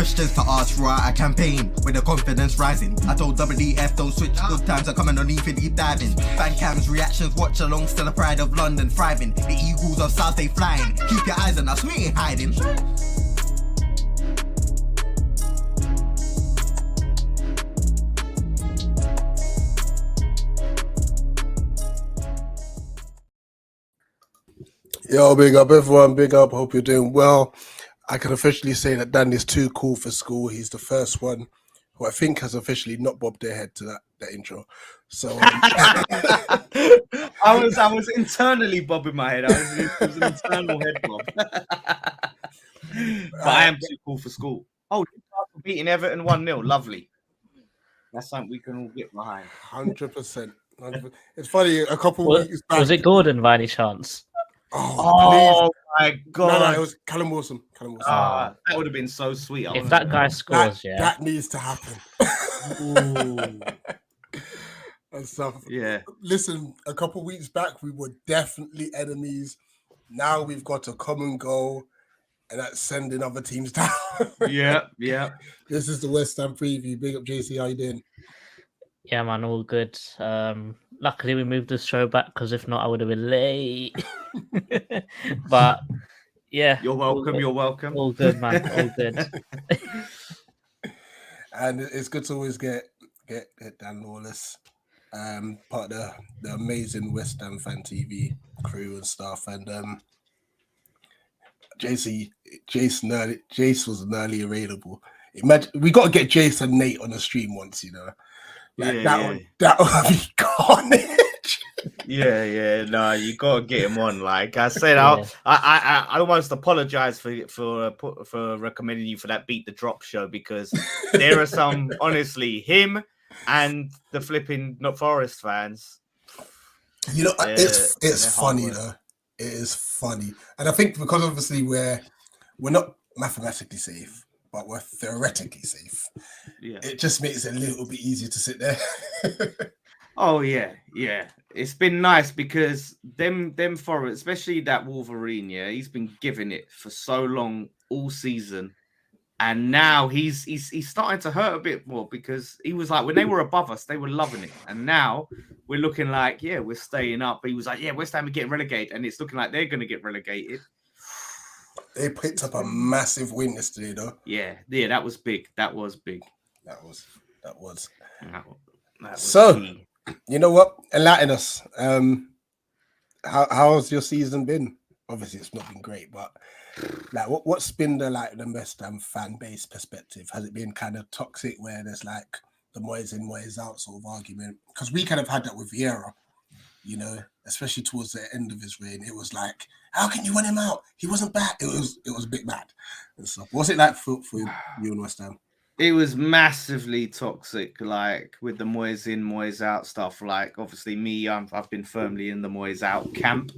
questions to ask, right? I campaign with the confidence rising. I told WDF don't switch, good times are coming on even deep diving. Fan cams, reactions, watch along, still the pride of London thriving. The Eagles of South, they flying. Keep your eyes on us, we ain't hiding. Yo, big up everyone, big up, hope you're doing well. I can officially say that Dan is too cool for school. He's the first one who I think has officially not bobbed their head to that intro. So I was internally bobbing my head. It was an internal head bob. But I am too cool for school. Oh, beating Everton 1-0, lovely. That's something we can all get behind. 100%. It's funny, a couple of weeks back. Was it Gordon by any chance? Oh my God. No, it was Callum Wilson. That would have been so sweet. If that guy scores, that needs to happen. And stuff. Yeah. Listen, a couple of weeks back, we were definitely enemies. Now we've got a common goal, and that's sending other teams down. Yeah. This is the West Ham preview. Big up, JC. How you doing? Yeah, man, all good. Luckily, we moved the show back because if not, I would have been late. But yeah, you're welcome. You're welcome. All good, man. All good. And it's good to always get Dan Lawless, part of the amazing West Ham Fan TV crew and stuff. And Jace was nearly available. Imagine we got to get Jace and Nate on the stream once, you know. Like that would be carnage. Yeah. No, you gotta get him on. Like I said, I almost apologize for recommending you for that Beat the Drop show because there are some, honestly, him and the flipping Not Forest fans. You know, it's funny though. It is funny, and I think because obviously we're not mathematically safe, but we're theoretically safe. Yeah, it just makes it a little bit easier to sit there. Oh yeah. It's been nice because them Forest, especially that Wolverine. Yeah, he's been giving it for so long all season, and now he's starting to hurt a bit more because he was like when they were above us, they were loving it, and now we're looking like we're staying up. But he was like, West Ham are getting relegated, and it's looking like they're going to get relegated. They picked up a massive win yesterday, though. Yeah, that was big. That was big. That was. So, key. You know what? Enlighten us. How's your season been? Obviously, it's not been great, but like, what's been the West Ham fan base perspective? Has it been kind of toxic, where there's like the Moyes in, Moyes out sort of argument? Because we kind of had that with Vieira, you know, especially towards the end of his reign. It was like, how can you want him out? He wasn't bad. It was a bit mad and stuff. What's it like for you and West Ham? It was massively toxic, like with the Moyes in, Moyes out stuff. Like, obviously, me, I've been firmly in the Moyes out camp.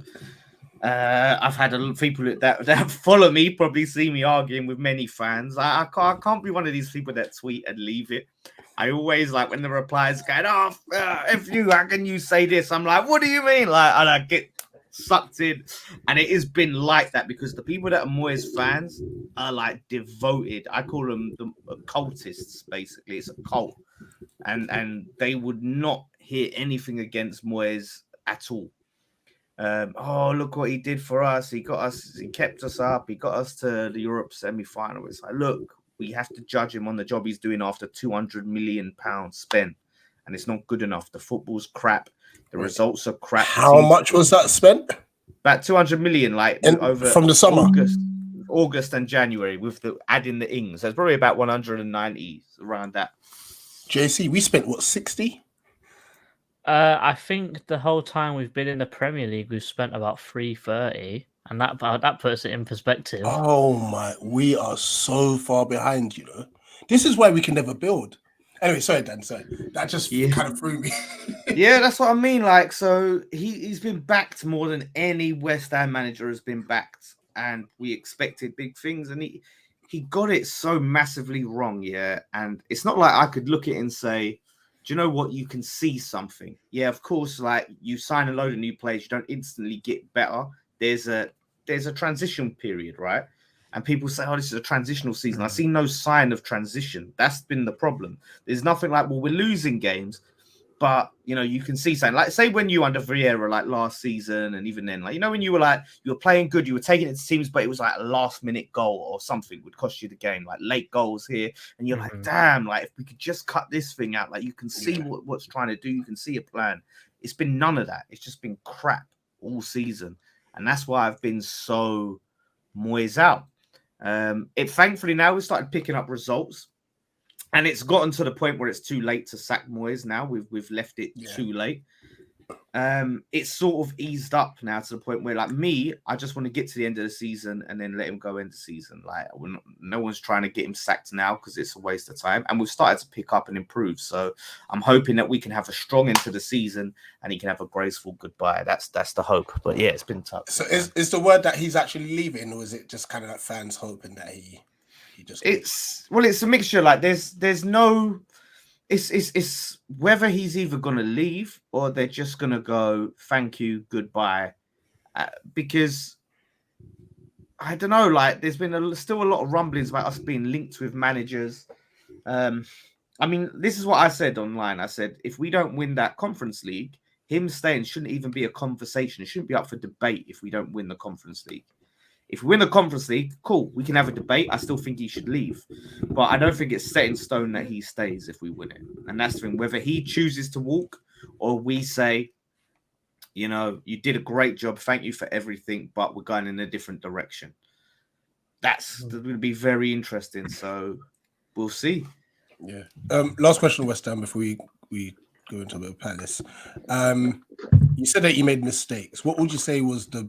I've had a lot of people that follow me probably see me arguing with many fans. I can't be one of these people that tweet and leave it. I always like when the replies go, F you, how can you say this? I'm like, what do you mean? Like, and I get sucked in, and it has been like that because the people that are Moyes fans are like devoted. I call them the cultists. Basically, it's a cult, and they would not hear anything against Moyes at all. Look what he did for us. He got us. He kept us up. He got us to the Europe semi-final. It's like, look, we have to judge him on the job he's doing after £200 million spent, and it's not good enough. The football's crap. The results are crap. How much was that spent? About 200 million, over from the summer, August and January, with the adding the ings. There's probably about 190 around that. JC, we spent what, 60? I think the whole time we've been in the Premier League, we've spent about 330, and that puts it in perspective. Oh my, we are so far behind. You know, this is why we can never build. Anyway, sorry, Dan. Sorry, that just kind of threw me. Yeah, that's what I mean. Like, so he's been backed more than any West Ham manager has been backed, and we expected big things, and he got it so massively wrong. Yeah, and it's not like I could look at it and say, do you know what? You can see something. Yeah, of course. Like, you sign a load of new players, you don't instantly get better. There's a transition period, right? And people say, oh, this is a transitional season. I see no sign of transition. That's been the problem. There's nothing like, well, we're losing games, but, you know, you can see something. Like, say when you were under RHEA, like last season, and even then, like, you know, when you were playing good, you were taking it to teams, but it was like a last-minute goal or something would cost you the game, like late goals here. And you're like, damn, like, if we could just cut this thing out, like, you can see what's trying to do. You can see a plan. It's been none of that. It's just been crap all season. And that's why I've been so Moyes out. It thankfully now we started picking up results, and it's gotten to the point where it's too late to sack Moyes now. We've left it too late. It's sort of eased up now to the point where, like me, I just want to get to the end of the season and then let him go end of season. Like no one's trying to get him sacked now because it's a waste of time. And we've started to pick up and improve. So I'm hoping that we can have a strong end to the season and he can have a graceful goodbye. That's the hope. But yeah, it's been tough. So is the word that he's actually leaving, or is it just kind of like fans hoping that he just? It's a mixture. Like there's no. It's whether he's either going to leave or they're just going to go, thank you, goodbye. Because I don't know, like there's been still a lot of rumblings about us being linked with managers. I mean, this is what I said online. I said, if we don't win that Conference League, him staying shouldn't even be a conversation. It shouldn't be up for debate if we don't win the Conference League. If we win the Conference League, cool, we can have a debate. I still think he should leave. But I don't think it's set in stone that he stays if we win it. And that's the thing, whether he chooses to walk or we say, you know, you did a great job, thank you for everything, but we're going in a different direction. That's going to be very interesting. So we'll see. Yeah. Last question on West Ham before we go into a bit of Palace. You said that you made mistakes. What would you say was the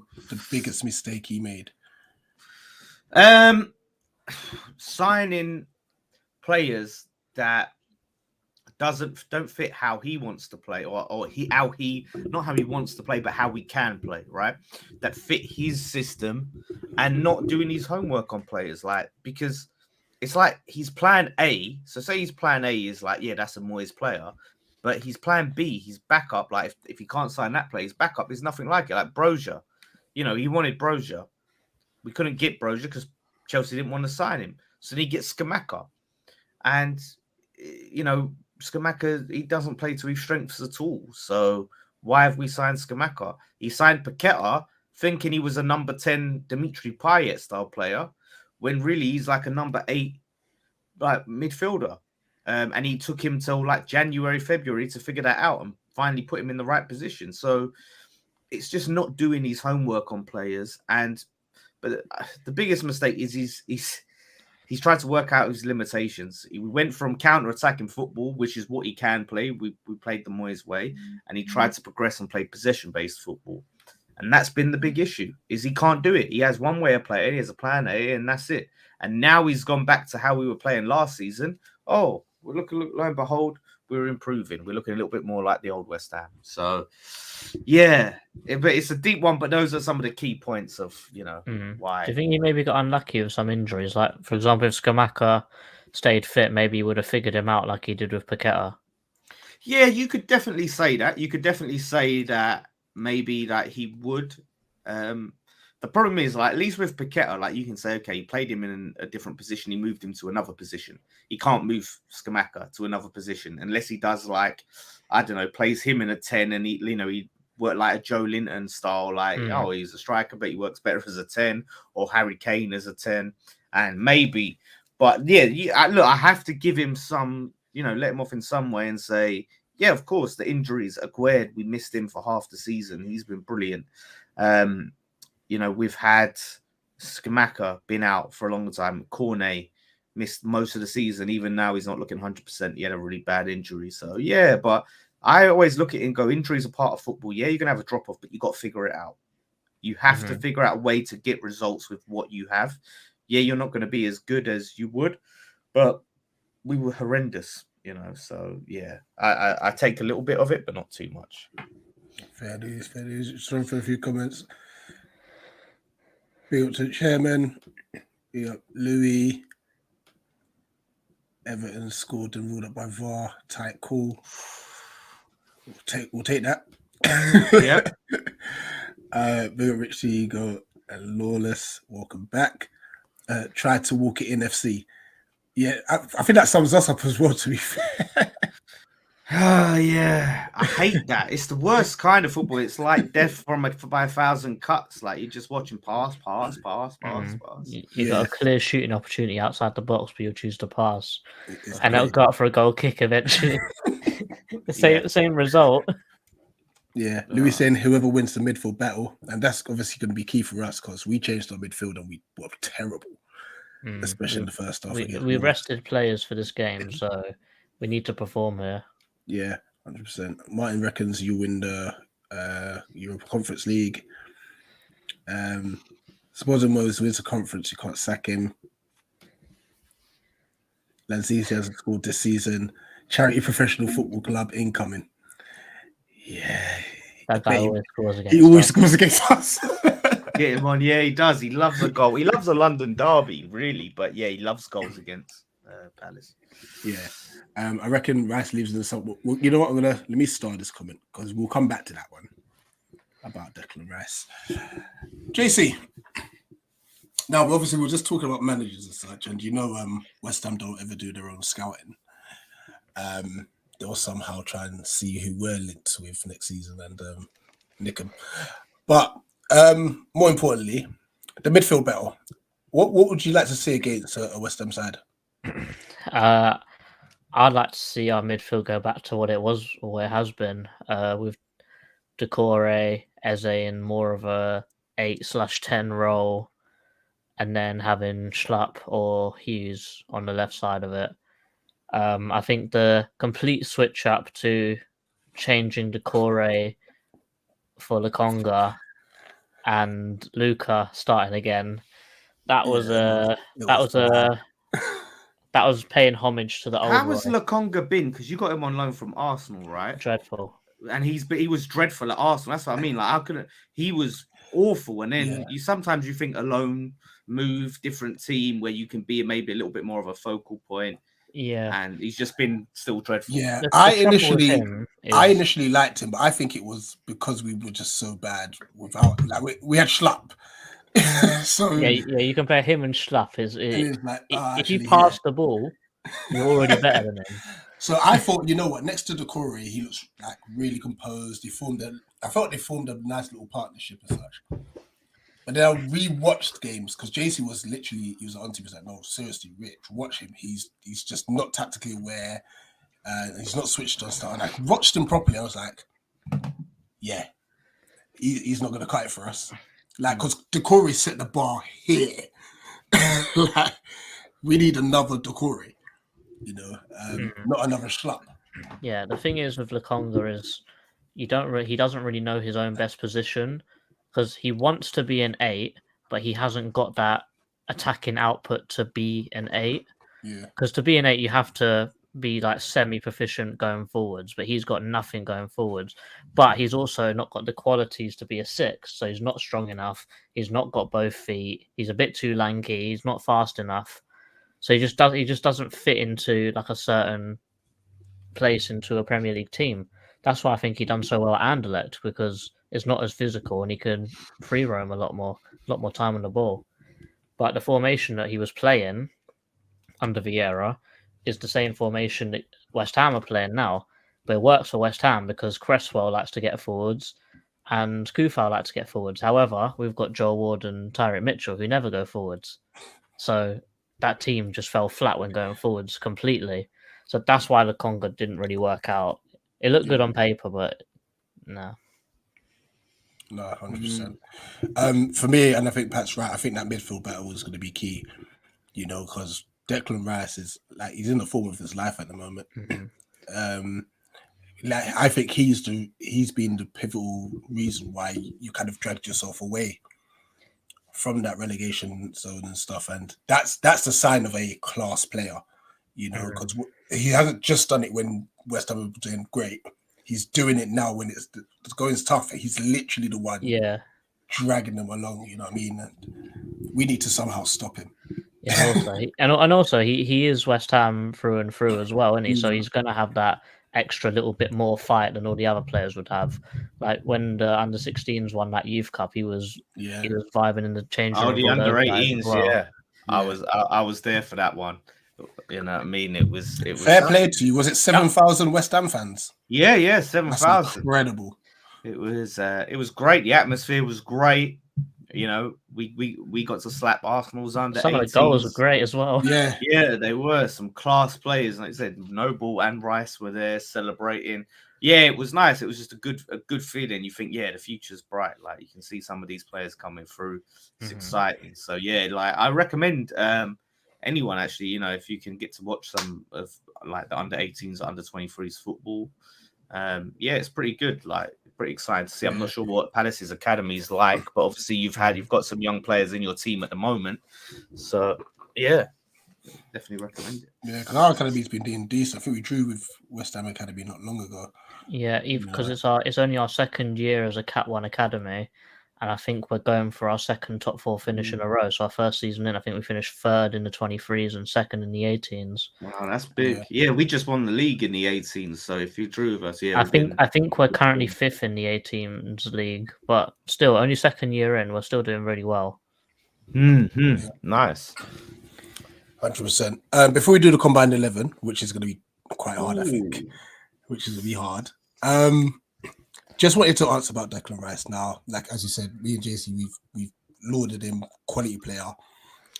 biggest mistake he made? Signing players that don't fit how he wants to play, or how he not how he wants to play, but how we can play, right? That fit his system, and not doing his homework on players, like, because it's like he's plan A. So say his plan A is like, yeah, that's a Moyes player, but his plan B, his backup, like if he can't sign that player, his backup is nothing like it. Like Brozier, you know, he wanted Brozier. We couldn't get Brozier because Chelsea didn't want to sign him. So then he gets Scamacca. And, you know, Scamacca, he doesn't play to his strengths at all. So why have we signed Scamacca? He signed Paqueta thinking he was a number 10 Dimitri Payet style player, when really he's like a number 8 like midfielder. And he took him till like January, February to figure that out and finally put him in the right position. So it's just not doing his homework on players. But the biggest mistake is he's tried to work out his limitations. He went from counter-attacking football, which is what he can play. We played the Moyes way, and he tried to progress and play possession-based football. And that's been the big issue, is he can't do it. He has one way of playing. He has a plan A, and that's it. And now he's gone back to how we were playing last season. Oh, look, lo and behold, we're improving. We're looking a little bit more like the old West Ham. So, yeah, but it's a deep one. But those are some of the key points of, you know, why. Do you think he maybe got unlucky with some injuries? Like, for example, if Scamacca stayed fit, maybe he would have figured him out like he did with Paqueta. Yeah, you could definitely say that. You could definitely say that maybe that he would. The problem is, like, at least with Paqueta, like, you can say, okay, he played him in a different position. He moved him to another position. He can't move Scamacca to another position unless he does, like, I don't know, plays him in a 10 and he, you know, he work like a Joe Linton style, like, oh, he's a striker, but he works better as a 10, or Harry Kane as a 10, and maybe. But yeah, look, I have to give him some, you know, let him off in some way and say, yeah, of course, the injuries. Aguerd, we missed him for half the season. He's been brilliant. You know, we've had Scamacca been out for a long time. Cornet missed most of the season. Even now, he's not looking 100%. He had a really bad injury. So, yeah, but I always look at it and go, injuries are part of football. Yeah, you're going to have a drop-off, but you got to figure it out. You have to figure out a way to get results with what you have. Yeah, you're not going to be as good as you would, but we were horrendous, you know. So, yeah, I take a little bit of it, but not too much. Fair news, fair news. Just run for a few comments. Big up to the chairman. Big up Louis. Everton scored and ruled up by VAR. Tight call. We'll take that. Yeah. Big up Rich Ego and Lawless. Welcome back. tried to walk it in FC. Yeah, I think that sums us up as well, to be fair. Yeah, I hate that. It's the worst kind of football. It's like death by 1,000 cuts. Like you're just watching pass. You got a clear shooting opportunity outside the box, but you'll choose to pass, It's and it'll great. go up for a goal kick eventually. the same result. Yeah, Louis saying whoever wins the midfield battle, and that's obviously going to be key for us because we changed our midfield and we were terrible, especially in the first half. We rested players for this game, so we need to perform here. Yeah, 100%. Martin reckons you win the Europa Conference League. Supposing Moses wins the conference, you can't sack him. Lanzisi hasn't scored this season. Charity Professional Football Club incoming. Yeah. That guy always scores against He always scores against us. Get him on. Yeah, he does. He loves a goal. He loves a London derby, really. But yeah, he loves goals against Palace. Yeah. I reckon Rice leaves in the summer. Well, you know what? Let me start this comment because we'll come back to that one about Declan Rice. JC. Now, obviously, we're just talking about managers and such, and you know, West Ham don't ever do their own scouting. They'll somehow try and see who we're linked with next season and nick them. But more importantly, the midfield battle. What would you like to see against a West Ham side? I'd like to see our midfield go back to what it was or what it has been, with Decore, Eze in more of a 8/10 role, and then having Schlapp or Hughes on the left side of it. I think the complete switch up to changing Decore for Lokonga and Luca starting again, that was paying homage to the old. How has Lokonga been? Because you got him on loan from Arsenal, right? Dreadful. And he was dreadful at Arsenal. That's what I mean. Like, how could he was awful? And then you sometimes think a loan move, different team where you can be maybe a little bit more of a focal point. Yeah, and he's just been still dreadful. Yeah, I initially liked him, but I think it was because we were just so bad without. Like we had Schlapp. So yeah, you compare him and Schlapp. If you pass the ball, you're already better than him. So I thought, you know what? Next to Decore, he looks like really composed. I thought they formed a nice little partnership as such. But then I rewatched games because JC was literally, he was on. He was like, no, seriously, Rich, watch him. He's just not tactically aware. He's not switched on stuff. And I watched him properly. I was like, yeah, he's not going to cut it for us. Like, because Decore set the bar here. Like, we need another Decore, you know, not another Schlapp. Yeah, the thing is with Lokonga is he doesn't really know his own best position. Because he wants to be an 8, but he hasn't got that attacking output to be an 8. Yeah. Because to be an 8, you have to be like semi-proficient going forwards, but he's got nothing going forwards. But he's also not got the qualities to be a 6, so he's not strong enough. He's not got both feet. He's a bit too lanky. He's not fast enough. So he just doesn't fit into like a certain place into a Premier League team. That's why I think he done so well at Anderlecht, because it's not as physical and he can free roam a lot more time on the ball. But the formation that he was playing under Vieira is the same formation that West Ham are playing now. But it works for West Ham because Cresswell likes to get forwards and Kufau likes to get forwards. However, we've got Joel Ward and Tyreek Mitchell who never go forwards. So that team just fell flat when going forwards completely. So that's why Lokonga didn't really work out. It looked good on paper, but no. No, 100%. For me, and I think Pat's right, I think that midfield battle is going to be key, you know, because Declan Rice is like, he's in the form of his life at the moment. Mm-hmm. Like, I think he's been the pivotal reason why you kind of dragged yourself away from that relegation zone and stuff. And that's the sign of a class player, you know, because he hasn't just done it when West Ham were doing great. He's doing it now when it's going tough. He's literally the one dragging them along, you know what I mean? And we need to somehow stop him. Yeah, also he is West Ham through and through as well, isn't he? So he's going to have that extra little bit more fight than all the other players would have. Like when the under-16s won that Youth Cup, he was vibing in the change room. Oh, the under-18s, I Yeah. was there for that one. You know what I mean? It was Fair play to you. Was it 7,000 West Ham fans? Yeah, That's 7,000. incredible. It was great. The atmosphere was great. You know, we got to slap Arsenal's under Some of the 18s. goals were great as well. Yeah. Yeah, they were some class players. Like I said, Noble and Rice were there celebrating. Yeah, it was nice. It was just a good feeling. You think, yeah, the future's bright. Like you can see some of these players coming through. It's exciting. So yeah, like I recommend anyone actually, you know, if you can get to watch some of like the under 18s, under 23s football. Yeah, it's pretty good. Like pretty exciting to see. I'm not sure what Palace's academy is like, but obviously you've got some young players in your team at the moment. So yeah, definitely recommend it. Yeah, because our academy's been doing decent. I think we drew with West Ham Academy not long ago. Yeah, because it's only our second year as a Cat 1 academy, and I think we're going for our second top 4 finish in a row. So our first season in, I think we finished third in the 23s and second in the 18s. Wow, that's big. Yeah, we just won the league in the 18s. So if you drew with us, yeah, I think we're currently 5th in the 18s league, but still only second year in. We're still doing really well. Nice. 100%. Before we do the combined 11, which is going to be quite hard, I think, which is going to be hard. Just wanted to answer about Declan Rice now. Like as you said, me and JC, we've lauded him, quality player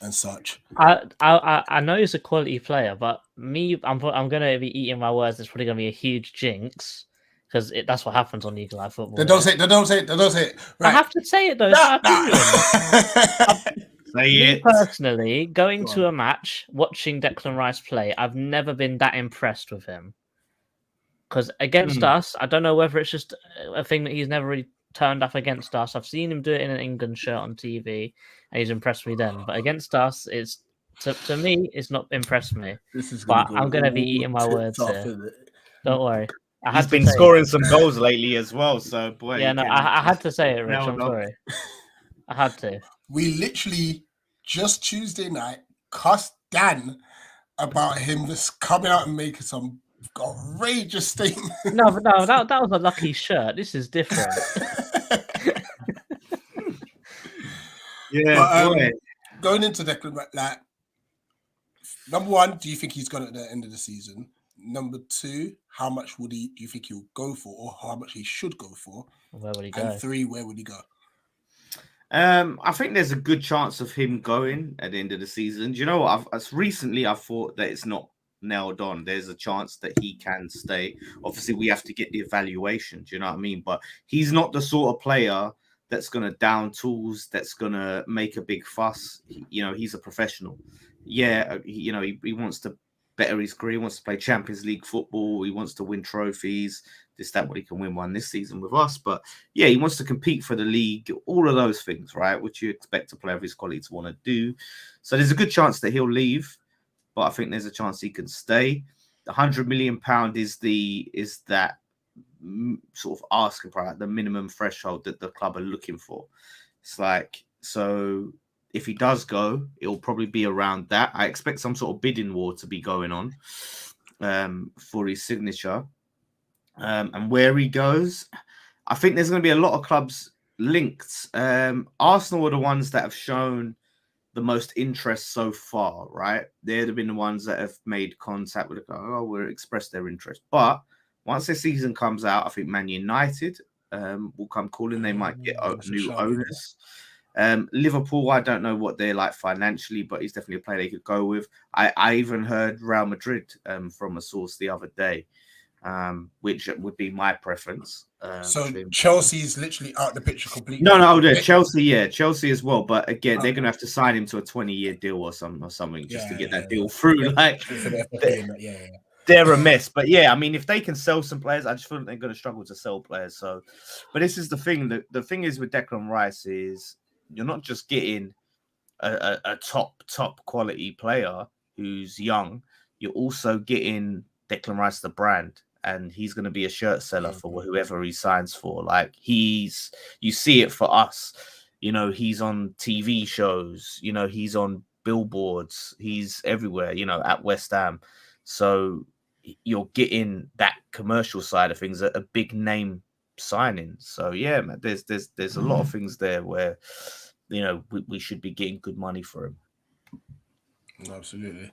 and such. I know he's a quality player, but I'm gonna be eating my words. It's probably gonna be a huge jinx because that's what happens on Eagle Eye Football. They don't say it. Right. I have to say it though. Me personally, going to a match, watching Declan Rice play, I've never been that impressed with him. Because against us, I don't know whether it's just a thing that he's never really turned up against us. I've seen him do it in an England shirt on TV, and he's impressed me then. But against us, it's to me, it's not impressed me. But I'm going to be eating my words here. Don't worry. He's been scoring some goals lately as well. So boy, yeah, no, I had to say it, Rich. I'm sorry. I had to. We literally just Tuesday night cussed Dan about him just coming out and making some outrageous statement. No, that was a lucky shirt. This is different. Yeah, but, going into Declan, like, number one, do you think he's got it at the end of the season? Number two, how much do you think he'll go for, or how much he should go for? Where would he go? And three, where would he go? I think there's a good chance of him going at the end of the season. Do you know what? I've thought that it's not nailed on. There's a chance that he can stay. Obviously, we have to get the evaluation. Do you know what I mean? But he's not the sort of player that's going to down tools, that's going to make a big fuss. He's a professional. Yeah, he wants to better his career. He wants to play Champions League football. He wants to win trophies. What he can win one this season with us. But yeah, he wants to compete for the league. All of those things, right? Which you expect a player of his quality to want to do. So there's a good chance that he'll leave, but I think there's a chance he can stay. The £100 million is that sort of asking for the minimum threshold that the club are looking for. It's like, so if he does go, it'll probably be around that. I expect some sort of bidding war to be going on for his signature. And where he goes, I think there's going to be a lot of clubs linked. Arsenal are the ones that have shown the most interest so far, right? They've been the ones that have made contact with the club. Will express their interest. But once their season comes out, I think Man United will come calling. They might get new owners. Liverpool, I don't know what they're like financially, but he's definitely a player they could go with. I even heard Real Madrid from a source the other day. Which would be my preference. So Chelsea's literally out the picture completely. No, Chelsea as well. But again, they're gonna have to sign him to a 20-year deal or something just to get that deal through. Like they're a mess. But yeah, I mean, if they can sell some players, I just feel like they're gonna struggle to sell players. So, but this is the thing. The thing is with Declan Rice is you're not just getting a top quality player who's young. You're also getting Declan Rice, the brand. And he's going to be a shirt seller for whoever he signs for. Like you see it for us, he's on TV shows, he's on billboards, he's everywhere, at West Ham. So you're getting that commercial side of things, a big name signing. So yeah, man, there's a lot of things there where, we should be getting good money for him. Absolutely.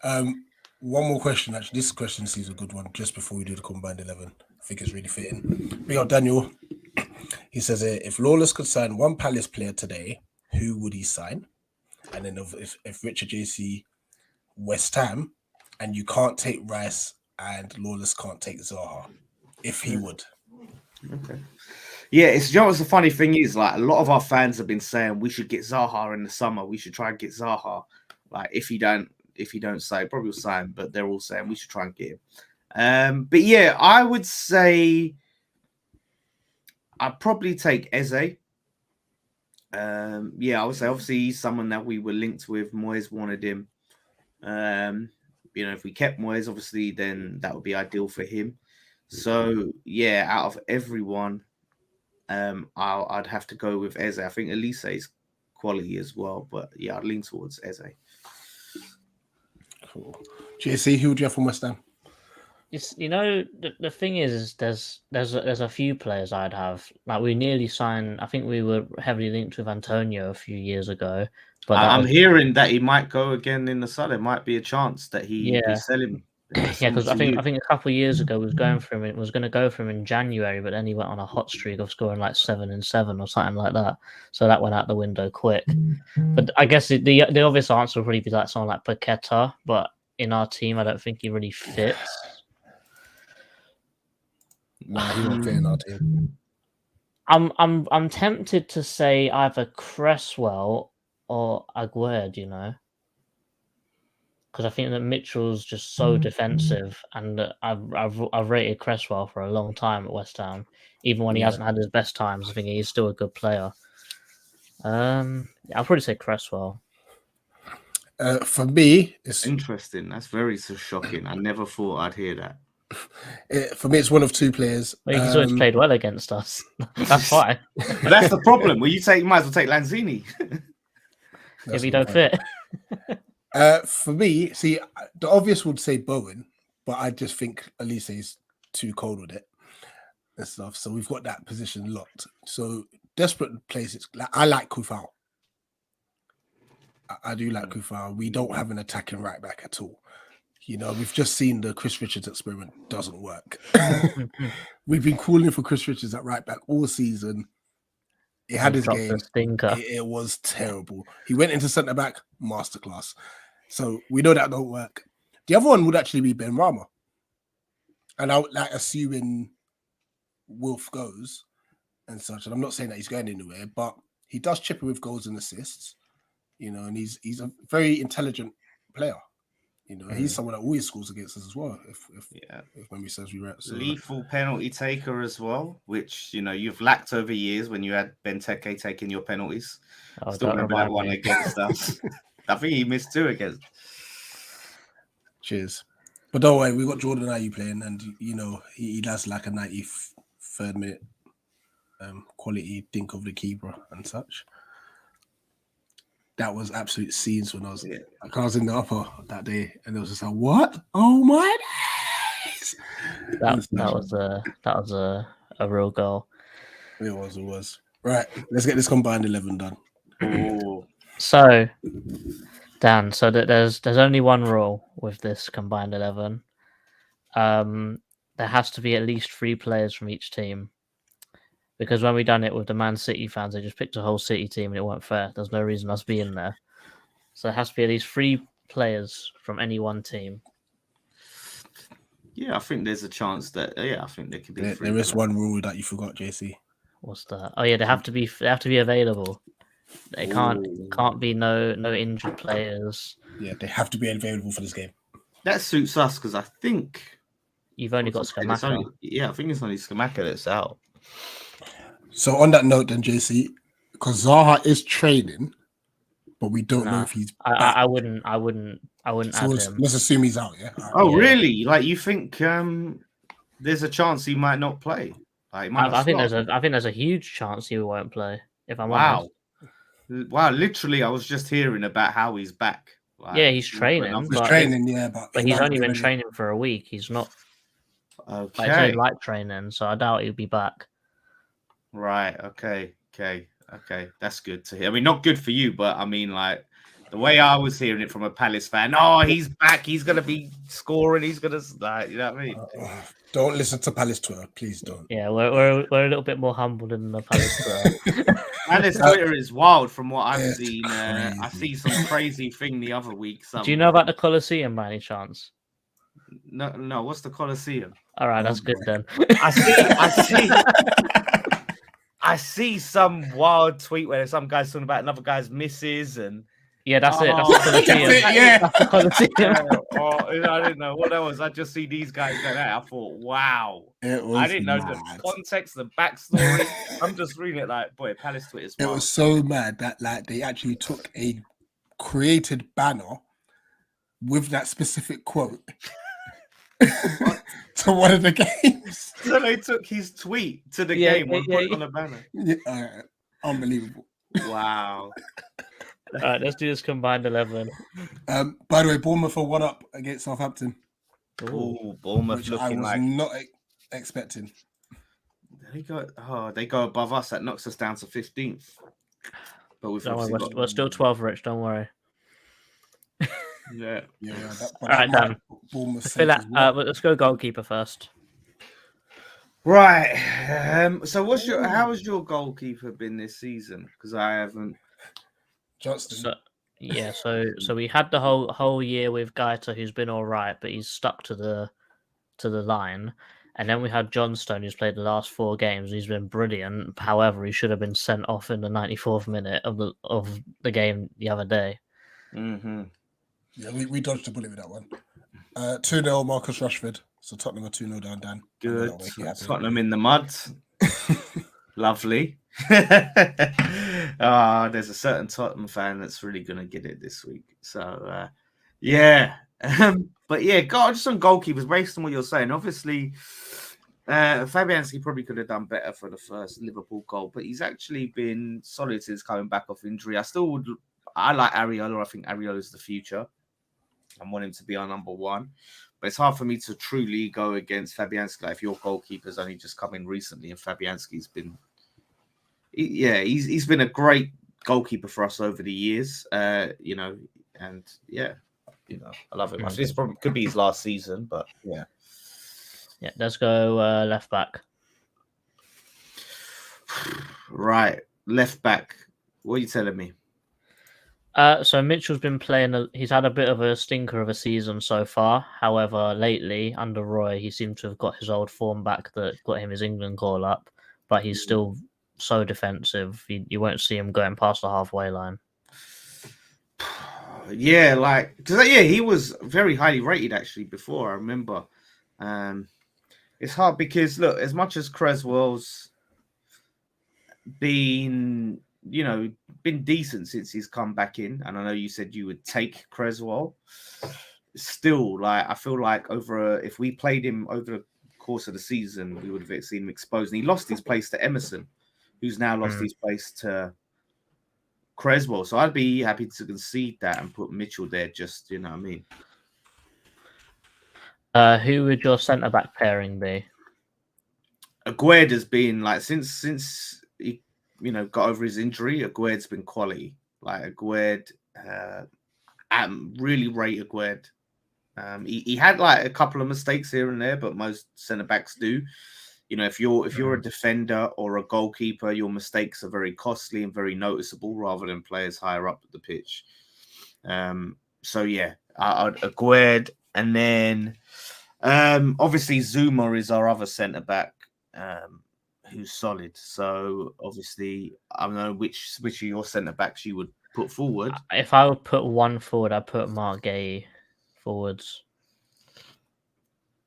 One more question, actually. This question seems a good one just before we do the combined 11. I think it's really fitting. We got Daniel. He says, if Lawless could sign one Palace player today, who would he sign? And then if Richard JC West Ham, and you can't take Rice and Lawless can't take Zaha, if he would. Okay. Yeah, it's, you know what's the funny thing is, like, a lot of our fans have been saying we should get Zaha in the summer. We should try and get Zaha. Like, if you don't say, probably will sign, but they're all saying we should try and get him. But yeah, I would say I'd probably take Eze. Yeah, I would say obviously he's someone that we were linked with. Moyes wanted him. You know, if we kept Moyes, obviously, then that would be ideal for him. So yeah, out of everyone, I'd have to go with Eze. I think Elise is quality as well, but yeah, I'd lean towards Eze. Cool. JC, who would you have from West Ham? It's, you know, the thing is there's a few players I'd have. Like, we nearly signed. I think we were heavily linked with Antonio a few years ago. But I'm hearing that he might go again in the summer. There might be a chance that we sell him. Yeah, because I think a couple of years ago was going for him. It was going to go for him in January, but then he went on a hot streak of scoring like 7 and 7 or something like that. So that went out the window quick. But I guess the obvious answer would probably be like someone like Paqueta, but in our team, I don't think he really fits. No, he won't fit in our team. I'm tempted to say either Cresswell or Aguerd, you know, because I think that Mitchell's just so defensive, and I've rated Cresswell for a long time at West Ham, even when he hasn't had his best times. I think he's still a good player. I'll probably say Cresswell. For me, it's interesting. That's very shocking. I never thought I'd hear that. For me, it's one of two players. Well, he's always played well against us. That's why. But that's the problem. Well, you might as well take Lanzini. If he don't fit. For me, see, the obvious would say Bowen, but I just think Elise is too cold with it and stuff. So we've got that position locked. So desperate places. I like Kufau. I do like Kufau. We don't have an attacking right back at all. You know, we've just seen the Chris Richards experiment doesn't work. We've been calling for Chris Richards at right back all season. It had his game. It was terrible. He went into centre back, masterclass. So we know that don't work. The other one would actually be Ben Rama. And I would like assuming Wolf goes and such. And I'm not saying that he's going anywhere, but he does chip in with goals and assists. You know, and he's a very intelligent player. You know, he's someone that always scores against us as well. If memory serves me right, so, lethal penalty taker as well, which you know you've lacked over years when you had Benteke taking your penalties. Still remember that one against us. I think he missed 2 against. Cheers. But don't worry, we got Jordan Ayew playing, and you know he does like a 93rd minute quality dink of the keeper and such. That was absolute scenes when I was in the upper that day, and it was just like, what? Oh my days! That was a real goal. It was. Right, let's get this combined 11 done. Ooh. So, Dan, so that there's only one rule with this combined 11. There has to be at least 3 players from each team. Because when we done it with the Man City fans, they just picked a whole City team and it weren't fair. There's no reason us being there. So it has to be at least 3 players from any one team. Yeah, I think there's a chance that I think there could be. There is one rule that you forgot, JC. What's that? Oh yeah, they have to be available. They can't be no injured players. Yeah, they have to be available for this game. That suits us because I think you've only got Skamaka. I think it's only Skamaka that's out. So on that note, then JC, because Zaha is training, but we don't know if he's back. I wouldn't add him. Let's assume he's out. Yeah. Really? Like you think there's a chance he might not play? Like, I think there's a huge chance he won't play. If I'm honest. Wow! Literally, I was just hearing about how he's back. Like, yeah, he's training. But he's only been training for a week. He's not. Okay. It's only light training, so I doubt he'll be back. Right. Okay. That's good to hear. I mean, not good for you, but I mean, like, The way I was hearing it from a Palace fan, oh, he's back. He's gonna be scoring. He's gonna like, you know what I mean? Don't listen to Palace Twitter, please don't. Yeah, we're a little bit more humble than the Palace Twitter. Palace Twitter is wild from what I've It's seen. I crazy. see some crazy thing the other week. Do you know about the Colosseum by any chance? No. What's the Colosseum? All right, that's good then. I see some wild tweet where some guy's talking about another guy's misses and Yeah, that's it. That's the Colosseum. Yeah. That's the Colosseum. I didn't know what that was. I just see these guys going out. I thought, wow. It was I didn't know mad. the context, the backstory. I'm just reading it like, boy, Palace Twitter's It was so mad that like they actually took a created banner with that specific quote to one of the games. So they took his tweet to the game and put it on a banner. Yeah, unbelievable. Wow. All right, let's do this combined 11. By the way, Bournemouth are 1-up against Southampton, Oh, Bournemouth which I looking was like not expecting. they go above us. That knocks us down to 15th. But we've Don't worry, obviously we're still 12, Rich. Don't worry. yeah. All right, Dan. Bournemouth. Let's go goalkeeper first. Right. So how has your goalkeeper been this season? Because I haven't. Johnston. So we had the whole year with Gaeta, who's been all right, but he's stuck to the line. And then we had Johnstone, who's played the last 4 games. He's been brilliant. However, he should have been sent off in the 94th minute of the game the other day. Mm-hmm. Yeah, we dodged a bullet with that one. 2-0 Marcus Rashford. So Tottenham are 2-0 down, Dan. Good. Tottenham in the mud. Lovely. There's a certain Tottenham fan that's really going to get it this week. So, yeah. But yeah, just on goalkeepers, based on what you're saying, obviously, Fabianski probably could have done better for the first Liverpool goal, but he's actually been solid since coming back off injury. I like Areola. I think Areola is the future. I want him to be our number 1. But it's hard for me to truly go against Fabianski. Like if your goalkeeper's only just come in recently and Fabianski's been... he's been a great goalkeeper for us over the years, and yeah, I love him. This probably could be his last season, but yeah. Yeah, let's go left back. Right, left back. What are you telling me? So Mitchell's been playing. He's had a bit of a stinker of a season so far. However, lately under Roy, he seemed to have got his old form back that got him his England call up. But he's still so defensive. You won't see him going past the halfway line. Yeah, he was very highly rated actually before. I remember. It's hard because look, as much as Creswell's been decent since he's come back in, and I know you said you would take Creswell. Still, I feel like if we played him over the course of the season, we would have seen him exposed. And he lost his place to Emerson, who's now lost his place to Creswell. So I'd be happy to concede that and put Mitchell there. Just what I mean. Who would your centre back pairing be? Aguerd has been since he got over his injury. Aguerd's been quality. Aguerd, really rate Aguerd. He had a couple of mistakes here and there, but most centre backs do. If you're a defender or a goalkeeper, your mistakes are very costly and very noticeable, rather than players higher up the pitch. So yeah, Aguerd, and then obviously Zuma is our other centre back. Who's solid. So obviously, I don't know which of your centre backs you would put forward. If I would put one forward, I'd put Mark Gay forwards.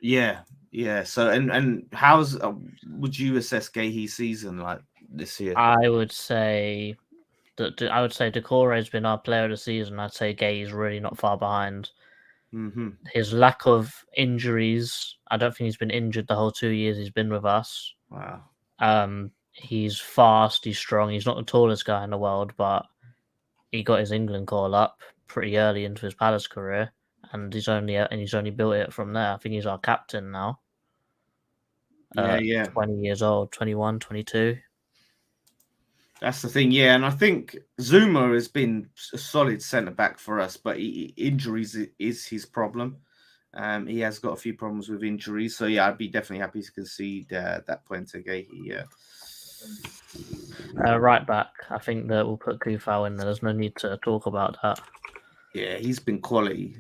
Yeah. So and how's would you assess Gay's season this year? I would say Decore has been our player of the season. I'd say Gay is really not far behind. Mm-hmm. His lack of injuries, I don't think he's been injured the whole 2 years he's been with us. Wow. He's fast, he's strong. He's not the tallest guy in the world, but he got his England call up pretty early into his Palace career, and he's only built it from there. I think he's our captain now. 20 years old, 21, 22. That's the thing, yeah. And I think Zuma has been a solid centre back for us, but injuries is his problem. He has got a few problems with injuries, so yeah, I'd be definitely happy to concede that point to Gahey. Yeah. Right back, I think that we'll put Kufau in there. There's no need to talk about that. Yeah, he's been quality.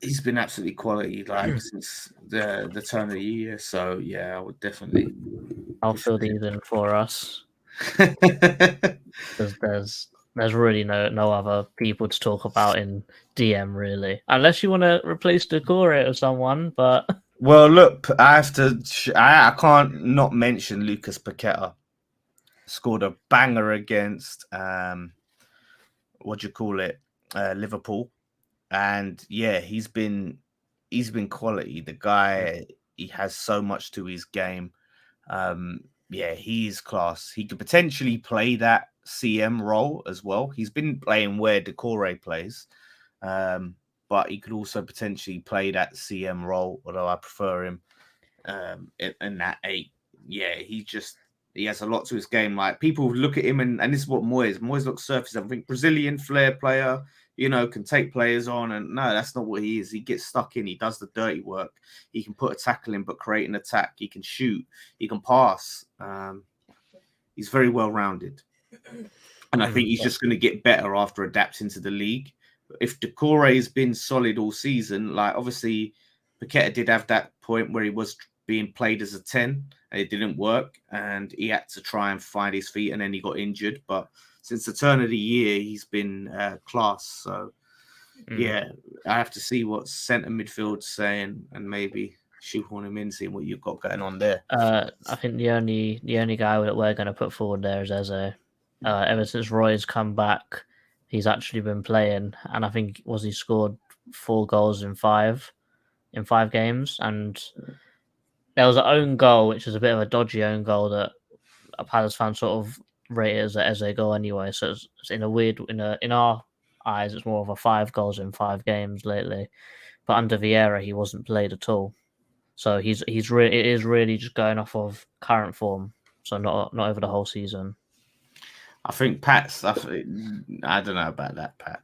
He's been absolutely quality, like since the turn of the year. So yeah, I would definitely. I'll fill these in for us. There's really no other people to talk about in DM really, unless you want to replace Decore with someone. But well, look, I have to. I can't not mention Lucas Paqueta. Scored a banger against what do you call it, Liverpool, and yeah, he's been quality. The guy, he has so much to his game. Yeah, he's class. He could potentially play that CM role as well. He's been playing where Decore plays, but he could also potentially play that CM role, although I prefer him in that 8. Yeah, he has a lot to his game. Like, people look at him, and this is what Moyes looks surface. I think Brazilian flair player, can take players on, and no, that's not what he is. He gets stuck in. He does the dirty work. He can put a tackle in, but create an attack. He can shoot. He can pass. He's very well rounded, and I think he's just going to get better after adapting to the league. If Decore has been solid all season, like obviously Paqueta did have that point where he was being played as a 10 and it didn't work, and he had to try and find his feet, and then he got injured. But since the turn of the year, he's been class. So yeah, I have to see what centre midfield's saying and maybe shoehorn him in, seeing what you've got going on there. I think the only guy that we're going to put forward there is Eze. Ever since Roy's come back, he's actually been playing, and I think he scored 4 goals in 5 games, and there was an own goal, which is a bit of a dodgy own goal that a Palace fan sort of rated as a goal anyway. So it's in a weird, in our eyes, it's more of a 5 goals in 5 games lately. But under Vieira, he wasn't played at all. So it is really just going off of current form. So not over the whole season. I think Pat's. I don't know about that, Pat.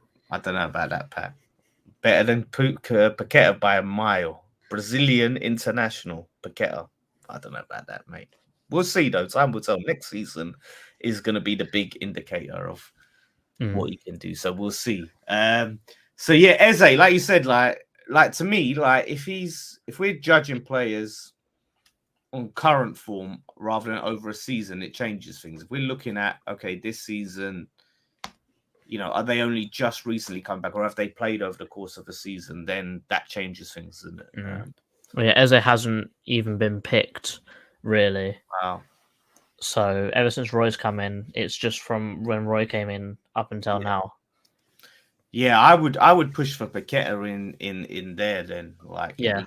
Better than Paqueta by a mile. Brazilian international Paqueta. I don't know about that, mate. We'll see, though. Time will tell. Next season is going to be the big indicator of what he can do. So we'll see. So yeah, Eze, like you said, like to me, like if we're judging players on current form rather than over a season, it changes things. If we're looking at, okay, this season, are they only just recently come back, or have they played over the course of a season? Then that changes things, isn't it? Yeah, Eze hasn't even been picked, really. Wow. So ever since Roy's come in, it's just from when Roy came in up until now. Yeah, I would push for Paqueta in there then. Like, yeah.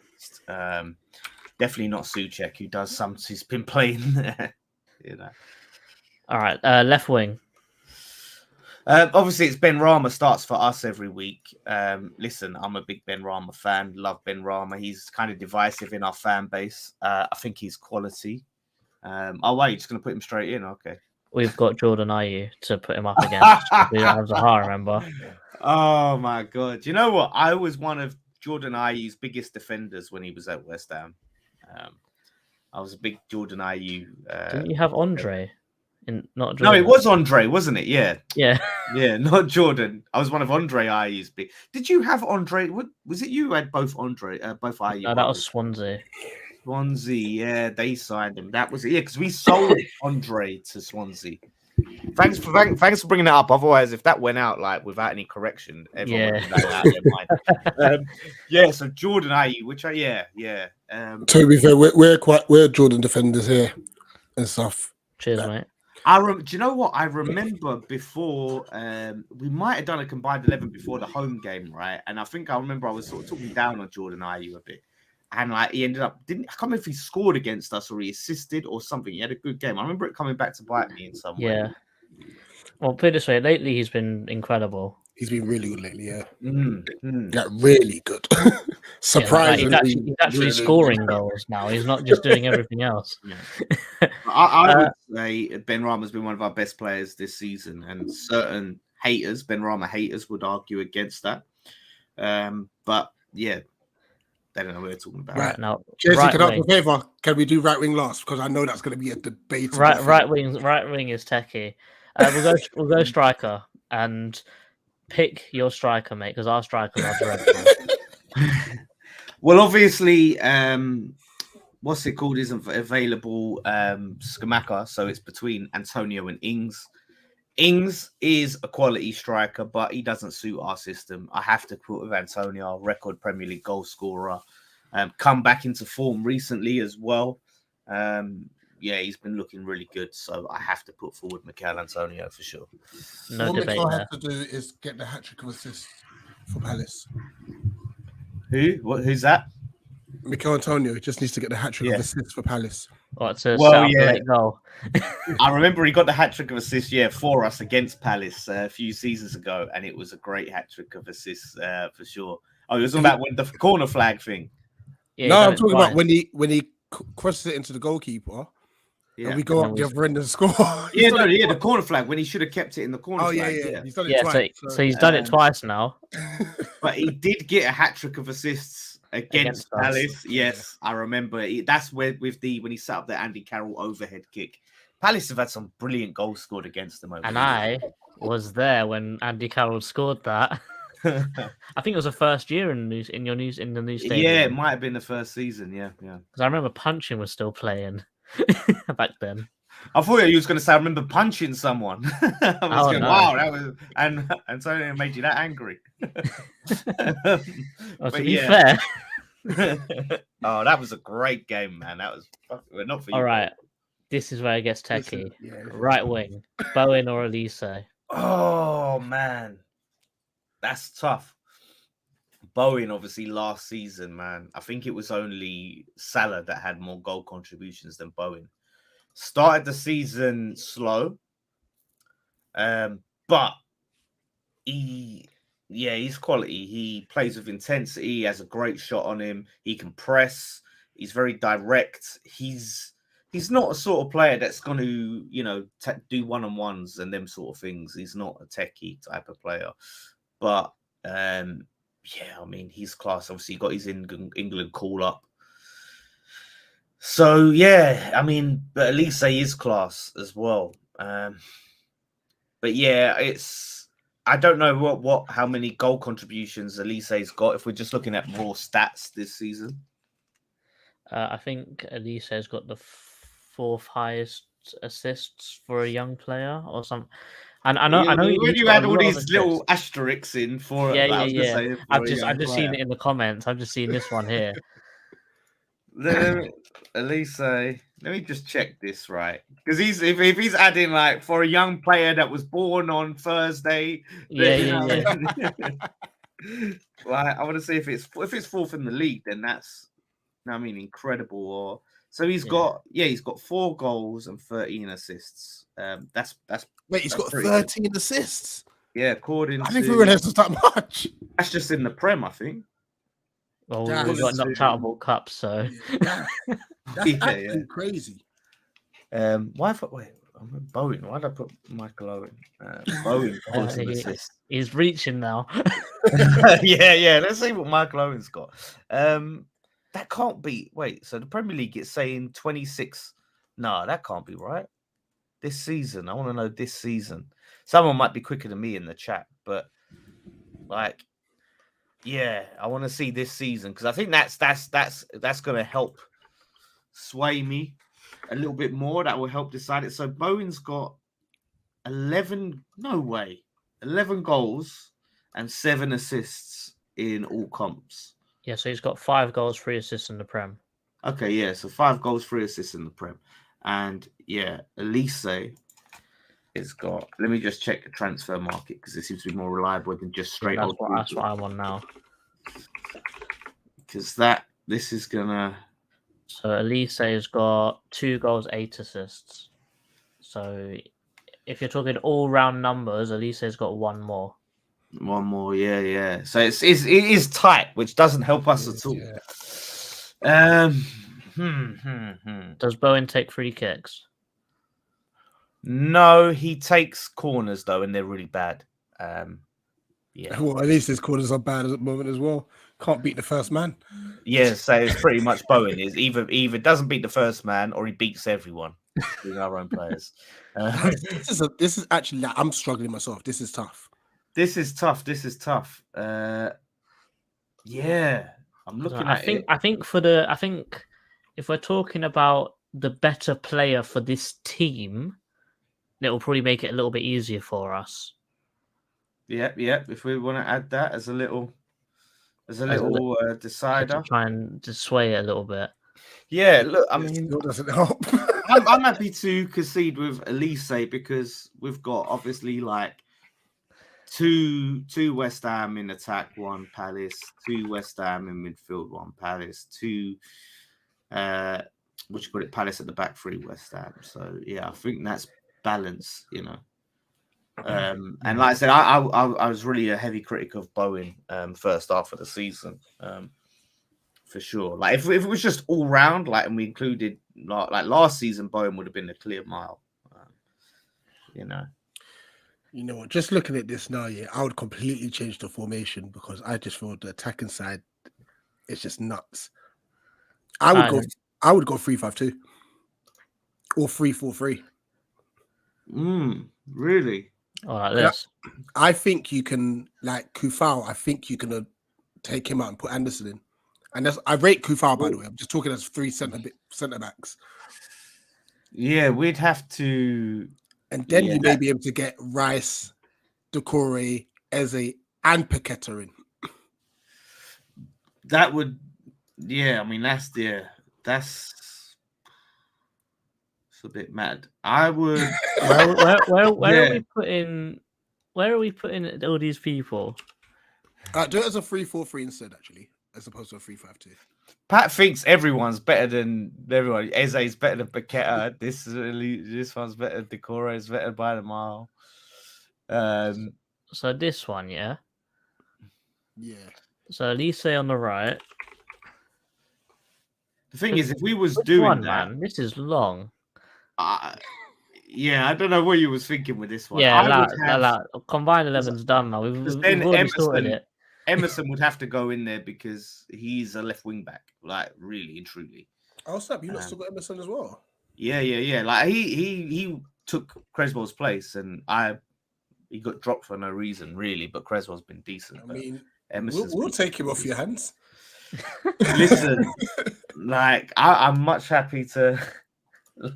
Definitely not Souček, who does some. He's been playing there, All right, left wing. Obviously, it's Ben Rama starts for us every week. Listen, I'm a big Ben Rama fan. Love Ben Rama. He's kind of divisive in our fan base. I think he's quality. Oh, wait, you're just going to put him straight in? Okay. We've got Jordan Ayew to put him up against. We don't have Zaha, remember? Oh, my God. You know what? I was one of Jordan Ayew's biggest defenders when he was at West Ham. I was a big Jordan Ayew. Didn't you have Andre? Not Jordan. No, it was Andre, wasn't it? Yeah. Yeah. Yeah, not Jordan. I was one of Andre Ayew's big. Did you have Andre? Was it you who had both Ayew? No, that was Swansea. Yeah, they signed him. That was it. Yeah, because we sold Andre to Swansea. Thanks for bringing that up. Otherwise, if that went out like without any correction, everyone would know out of their mind. Yeah, so Jordan Ayew, which to be fair, we're Jordan defenders here and stuff. Cheers, mate. Do you know what? I remember before we might have done a combined 11 before the home game, right? And I remember I was sort of talking down on Jordan Ayew a bit. And like he ended up I can't remember if he scored against us or he assisted or something. He had a good game. I remember it coming back to bite me in some way. Yeah. Well, put it this way, lately he's been incredible. He's been really good lately. Yeah, Mm. yeah, really good. Surprisingly, he's actually really scoring good. goals now. He's not just doing everything else. Yeah. I would say Ben Rama's been one of our best players this season, and certain haters, Ben Rama haters, would argue against that. But yeah, they don't know what they're talking about. Right now, Jason, right can I ask wing. a favor? Can we do right wing last? Because I know that's going to be a debate. Right wing is techie. We'll go striker and pick your striker, mate, because our strikers are dreadful. Well, obviously, what's it called isn't available. Skamaka, so it's between Antonio and Ings. Ings is a quality striker, but he doesn't suit our system. I have to put with Antonio, record Premier League goal scorer, come back into form recently as well. Yeah, he's been looking really good, so I have to put forward Mikel Antonio for sure. No what debate Mikel there. has to do is get the hat-trick of assists for Palace. Who's that? Mikel Antonio just needs to get the hat-trick of assists for Palace. What, to set up yeah. a late goal? I remember he got the hat-trick of assists, for us against Palace a few seasons ago, and it was a great hat-trick of assists for sure. Oh, it was all about the corner flag thing. Yeah, No, I'm talking about when he crosses it into the goalkeeper. Yeah. And we go up the other end and score. The corner flag when he should have kept it in the corner flag. Yeah. He's done it twice. So he's done it twice now. But he did get a hat-trick of assists against Palace. us. Yes, I remember. That's where when he set up the Andy Carroll overhead kick. Palace have had some brilliant goals scored against them. I was there when Andy Carroll scored that. I think it was the first year in the new stadium. Yeah, it might have been the first season. Yeah. Because I remember Punching was still playing back then. I thought you was going to say I remember punching someone. I was going, no. wow, that was and Antonio made you that angry. Well, to be fair. Oh, that was a great game, man. That was not for you. All right, this is where it gets techie. Right wing, Bowen or Elise? Oh man, that's tough. Bowen, obviously, last season, man. I think it was only Salah that had more goal contributions than Bowen. Started the season slow, but he's quality. He plays with intensity. He has a great shot on him. He can press. He's very direct. He's not a sort of player that's going to, do one-on-ones and them sort of things. He's not a techie type of player. But, he's class. Obviously, he got his England call-up. So, but Elise is class as well. But, yeah, I don't know how many goal contributions Elise's got if we're just looking at raw stats this season. I think Elise's got the fourth highest assists for a young player or something. And I know when you add all these little asterisks in for yeah. I've just seen it in the comments. I've just seen this one here. Elise, let me just check this right, because if he's adding like for a young player that was born on Thursday, yeah. Like, I want to see if it's fourth in the league, then that's incredible. Or so he's got 4 goals and 13 assists. That's wait, he's got 13 assists. Yeah, according I didn't even realize it was that much. That's just in the Prem, I think. Well, we've got knocked out of all cups, so that's actually crazy. Bowen? Why did I put Michael Owen? Bowen holds an assist. He's reaching now. yeah. Let's see what Michael Owen's got. That can't be. Wait, so the Premier League is saying 26. No, that can't be right. This season, I want to know this season. Someone might be quicker than me in the chat, but like. Yeah, I want to see this season because I think that's going to help sway me a little bit more. That will help decide it. So Bowen's got 11 goals and 7 assists in all comps. Yeah, so he's got 5 goals, 3 assists in the Prem. Okay, yeah, so 5 goals, 3 assists in the Prem. And yeah, Elise has got, let me just check the transfer market because it seems to be more reliable than just straight That's what I'm on now. Because this is gonna. So Elise has got 2 goals, 8 assists. So if you're talking all round numbers, Elise has got 1 more. One more, yeah. So it is tight, which doesn't help us at all. Yeah. Does Bowen take free kicks? No, he takes corners though, and they're really bad. Yeah. Well, at least his corners are bad at the moment as well. Can't beat the first man. Yeah, so it's pretty much Bowen is either doesn't beat the first man or he beats everyone, including our own players. This is actually like, I'm struggling myself. This is tough. This is tough. Yeah, I'm looking at it. I think if we're talking about the better player for this team, it will probably make it a little bit easier for us. Yeah. If we want to add that as a little decider, to try and just sway it a little bit. Yeah, look, I It mean, still doesn't help. I'm happy to concede with Elise because we've got obviously like two West Ham in attack, one Palace, two West Ham in midfield, one Palace, two Palace at the back, three West Ham. So yeah, I think that's balance, you know. And like I said, I was really a heavy critic of Bowen first half of the season, for sure. Like if it was just all round, like, and we included like last season, Bowen would have been a clear mile. You know. You know what? Just looking at this now, yeah, I would completely change the formation because I just feel the attacking side is just nuts. I would go 3-5-2 or 3-4-3. Really? All right, this. I think you can, like Kufau, I think you can take him out and put Anderson in. And I rate Kufau, by the way. I'm just talking as three centre backs. Yeah, we'd have to. And then you may be able to get Rice, Decore, Eze, and Paqueta in. That would, I mean, that's it's a bit mad. I would. Where are we putting all these people? Do it as a 3-4-3 instead, actually, as opposed to a 3-5-2. Pat thinks everyone's better than everyone. Eze's better than Paqueta. This one's better. Decore is better by the mile. So this one, yeah. Yeah. So Elise on the right. The thing is, if we was doing that, man, this is long. Yeah, I don't know what you was thinking with this one. Yeah, combined 11's done now. We've already sorted it. Emerson would have to go in there because he's a left wing back, like really and truly. Oh, snap! You still got Emerson as well. Yeah. Like he took Creswell's place, and he got dropped for no reason, really. But Creswell's been decent. I mean, Emerson's we'll take him off your hands. Listen, like I'm much happy to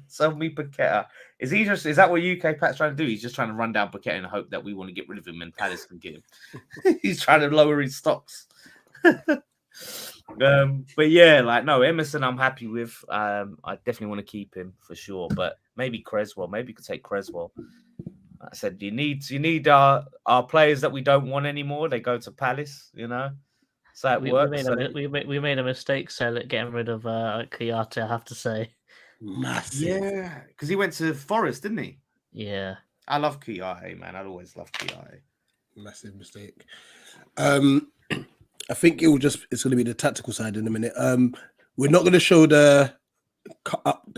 sell me Paqueta. Is that what UK Pat's trying to do? He's just trying to run down Paqueta and hope that we want to get rid of him and Palace can get him. He's trying to lower his stocks. But yeah, like no, Emerson I'm happy with. I definitely want to keep him for sure. But maybe Creswell. Maybe you could take Creswell. I said you need our players that we don't want anymore. They go to Palace, you know. So it works. We made a mistake getting rid of Kayate, I have to say. Massive. Yeah, because he went to Forest, didn't he? Yeah. I love Kiyate, man. I'd always love Kiyate. Massive mistake. I think it's going to be the tactical side in a minute. We're not going to show the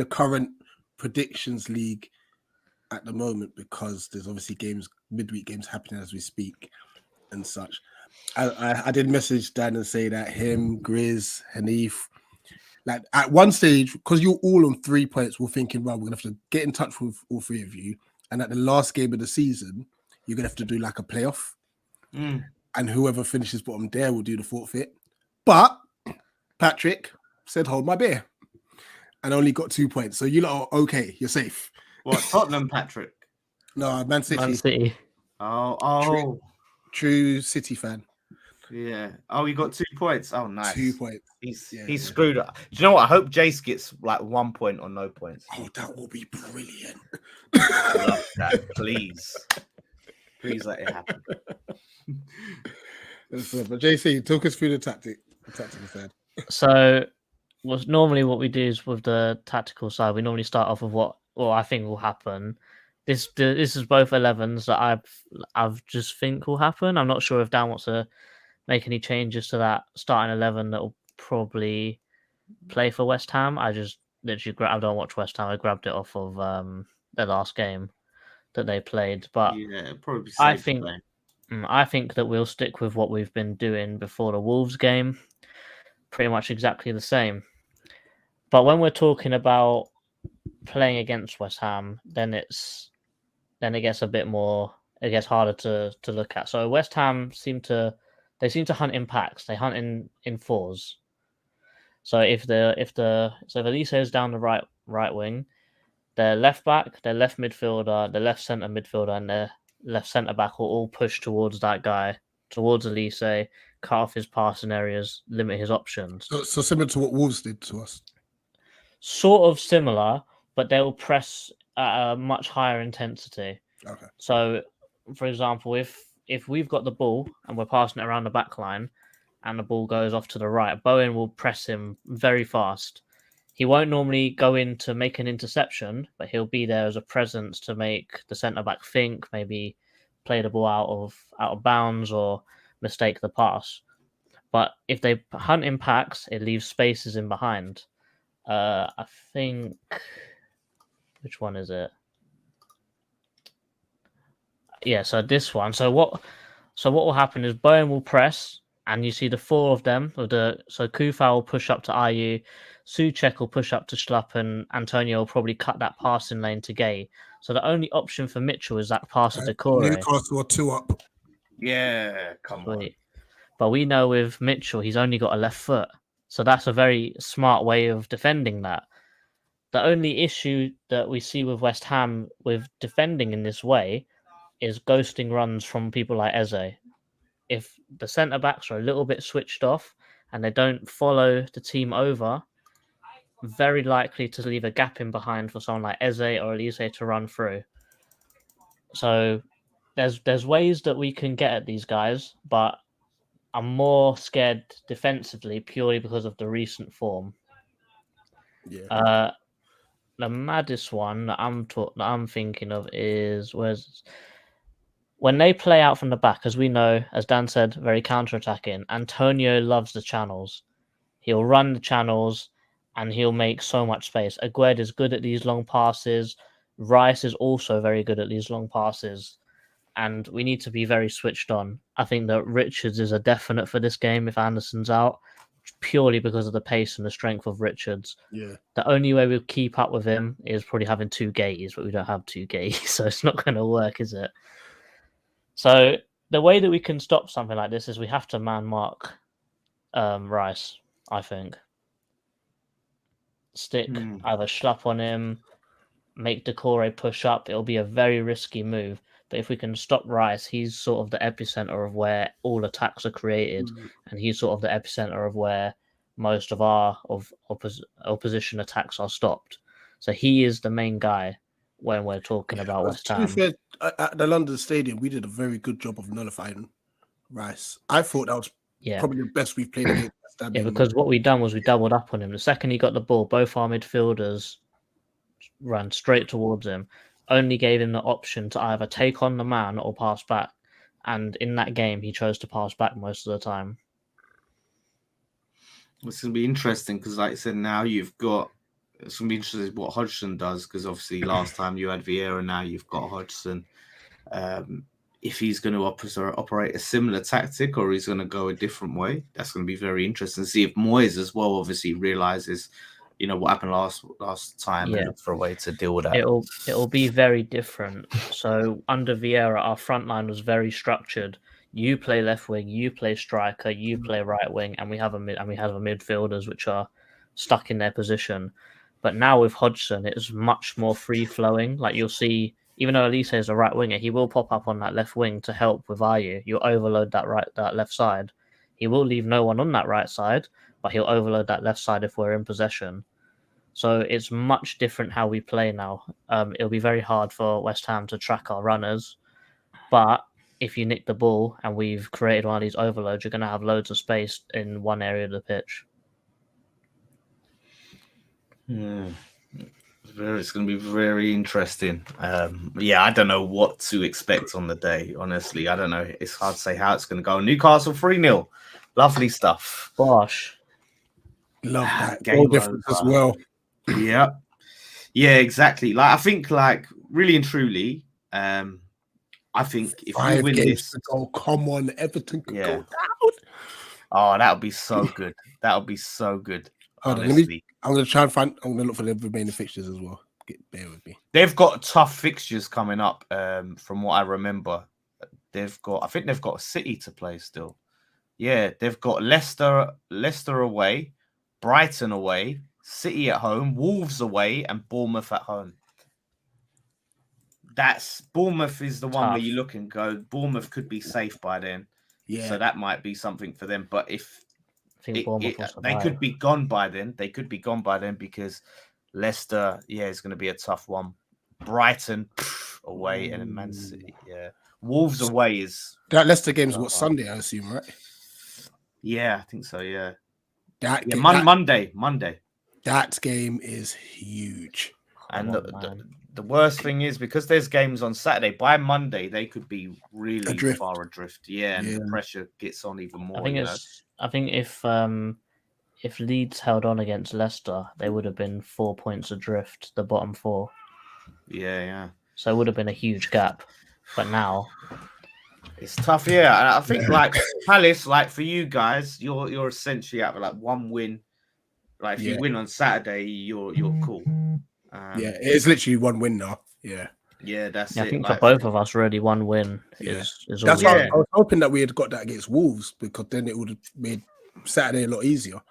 current predictions league at the moment because there's obviously midweek games happening as we speak and such. I did message Dan and say that him, Grizz, Hanif, like at one stage, because you're all on 3 points, we're thinking, well, we're going to have to get in touch with all three of you. And at the last game of the season, you're going to have to do like a playoff. And whoever finishes bottom there will do the forfeit. But Patrick said, hold my beer. And only got 2 points. So you lot are okay. You're safe. What, Tottenham, Patrick? No, Man City. Man City. Oh. True City fan. Yeah. Oh, he got 2 points. Oh, nice. 2 points. He's screwed up. Do you know what? I hope Jace gets like 1 point or no points. Oh, that will be brilliant. I love that. Please let it happen. But JC, talk us through the tactical side. So, normally what we do is with the tactical side, we normally start off with what I think will happen. this is both 11s that I've just think will happen. I'm not sure if Dan wants to make any changes to that starting 11 that will probably play for West Ham. I just literally I don't watch West Ham. I grabbed it off of their last game that they played, but Yeah, probably I safe think play. I think that we'll stick with what we've been doing before the Wolves game, pretty much exactly the same. But when we're talking about playing against West Ham, then it gets a bit more. It gets harder to look at. So West Ham seem to hunt in packs. They hunt in fours. So if Elise is down the right wing, their left back, their left midfielder, their left centre midfielder, and their left centre back will all push towards that guy, towards Elise, cut off his passing areas, limit his options. So similar to what Wolves did to us. Sort of similar, but they'll press at a much higher intensity. Okay. So, for example, if we've got the ball and we're passing it around the back line and the ball goes off to the right, Bowen will press him very fast. He won't normally go in to make an interception, but he'll be there as a presence to make the centre-back think, maybe play the ball out of bounds or mistake the pass. But if they hunt in packs, it leaves spaces in behind. I think... Which one is it? Yeah, so this one. So what will happen is Bowen will press, and you see the four of them. So Kufau will push up to Ayew, Souček will push up to Schlupp, and Antonio will probably cut that passing lane to Gay. So the only option for Mitchell is that pass to Decore. Newcastle are 2 up. Yeah, come on. But we know with Mitchell, he's only got a left foot. So that's a very smart way of defending that. The only issue that we see with West Ham with defending in this way is ghosting runs from people like Eze. If the centre-backs are a little bit switched off and they don't follow the team over, very likely to leave a gap in behind for someone like Eze or Elise to run through. So there's ways that we can get at these guys, but I'm more scared defensively purely because of the recent form. Yeah. The maddest one that I'm thinking of is when they play out from the back, as we know, as Dan said, very counter-attacking. Antonio loves the channels. He'll run the channels and he'll make so much space. Aguerd is good at these long passes. Rice is also very good at these long passes. And we need to be very switched on. I think that Richards is a definite for this game if Anderson's out, purely because of the pace and the strength of Richards. Yeah. The only way we'll keep up with him is probably having 2 gays, but we don't have 2 gays, so it's not going to work, is it? So the way that we can stop something like this is we have to man mark Rice, I think. Stick either Schlupp on him, make Decore push up. It'll be a very risky move. But if we can stop Rice, he's sort of the epicenter of where all attacks are created, and he's sort of the epicenter of where most of our opposition attacks are stopped. So he is the main guy when we're talking about West Ham. To be fair, at the London Stadium, we did a very good job of nullifying Rice. I thought that was probably the best we've played against West Ham. Yeah, because what we done was we doubled up on him. The second he got the ball, both our midfielders ran straight towards him. Only gave him the option to either take on the man or pass back. And in that game, he chose to pass back most of the time. It's going to be interesting because, like I said, now it's going to be interesting what Hodgson does because obviously last time you had Vieira, now you've got Hodgson. If he's going to operate a similar tactic or he's going to go a different way, that's going to be very interesting to see if Moyes as well obviously realizes what happened last time and look for a way to deal with that. It'll be very different. So under Vieira, our front line was very structured. You play left wing, you play striker, you play right wing, and we have midfielders which are stuck in their position. But now with Hodgson, it is much more free flowing. Like you'll see, even though Elise is a right winger, he will pop up on that left wing to help with Ayew. You'll overload that left side. He will leave no one on that right side, but he'll overload that left side if we're in possession. So it's much different how we play now. It'll be very hard for West Ham to track our runners. But if you nick the ball and we've created one of these overloads, you're going to have loads of space in one area of the pitch. Yeah. It's going to be very interesting. Yeah, I don't know what to expect on the day. Honestly, I don't know. It's hard to say how it's going to go. Newcastle 3-0. Lovely stuff. Gosh. Love that. Game Goal difference as over. well. Yeah. Yeah, exactly. Like, I think, like, really and truly, I think if 5 we win games this, to go. Come on, Everton could go down. oh, that would be so good. That would be so good. Hold on, honestly. I'm going to try and find. I'm going to look for the remaining fixtures as well. Bear with me. They've got tough fixtures coming up. From what I remember, I think they've got City to play still. Yeah, they've got Leicester away, Brighton away, City at home, Wolves away, and Bournemouth at home. Bournemouth is the one where you look and go, Bournemouth could be safe by then. Yeah. So that might be something for them. But if I think they could be gone by then, because Leicester, is going to be a tough one. Brighton away and then Man City, Wolves away is that Leicester game's what, Sunday, I assume, right? Yeah, I think so. Yeah, Monday. Monday. That game is huge. And the worst thing is, because there's games on Saturday, by Monday they could be really far adrift. Yeah, and the pressure gets on even more. I think if Leeds held on against Leicester, they would have been 4 points adrift, the bottom 4. Yeah. So it would have been a huge gap. But now it's tough. Yeah, and I think like Palace, like for you guys, you're essentially at like 1 win. Like if you win on Saturday, you're cool. It's literally 1 win now. Yeah, that's it. I think for both of us, really, 1 win is all. That's why I was hoping that we had got that against Wolves, because then it would have made Saturday a lot easier.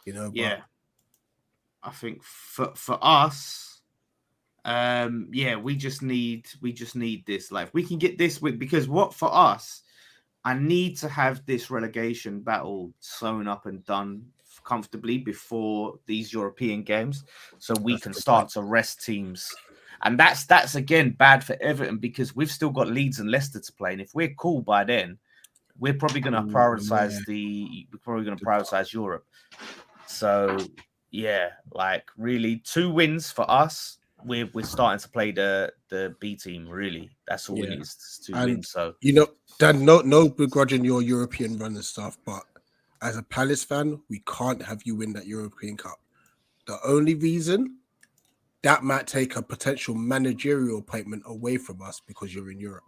But... I think for us, we just need this. Like, if we can get this because for us, I need to have this relegation battle sewn up and done comfortably before these European games, so we can start to rest teams. And that's again bad for Everton, because we've still got Leeds and Leicester to play, and if we're cool by then, we're probably going to prioritize Europe. So like really 2 wins for us. We're starting to play the B team. Really, that's all we need is 2 wins. So Dan, no begrudging your European run and stuff, but as a Palace fan, we can't have you win that European Cup. The only reason that might take a potential managerial appointment away from us because you're in Europe.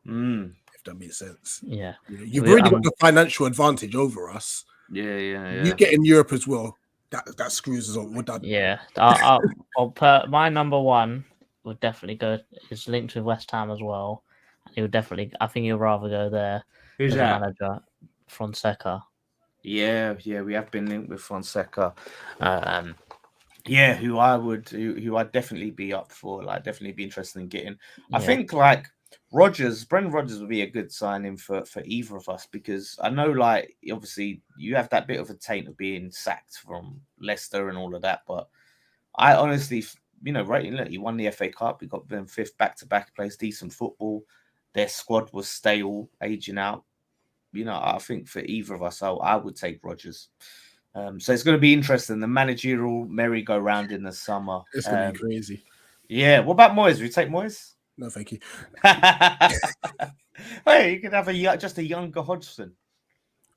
If that makes sense. Yeah. You've already got the financial advantage over us. Yeah. You get in Europe as well. That screws us on. We're done. Yeah. My number 1 would definitely go, is linked with West Ham as well. He would definitely, I think he'll rather go there. Who's that? Manager, Fonseca. Yeah, we have been linked with Fonseca. Who I'd definitely be up for, like definitely be interested in getting. I think like Brendan Rodgers would be a good signing for either of us, because I know like obviously you have that bit of a taint of being sacked from Leicester and all of that, but I honestly, right, you won the FA Cup, we got them 5th back-to-back, plays decent football. Their squad was stale, aging out. I think for either of us, I would take Rodgers. So it's going to be interesting. The managerial merry-go-round in the summer. It's going to be crazy. Yeah. What about Moyes? Would you take Moyes? No, thank you. Hey, you could have just a younger Hodgson.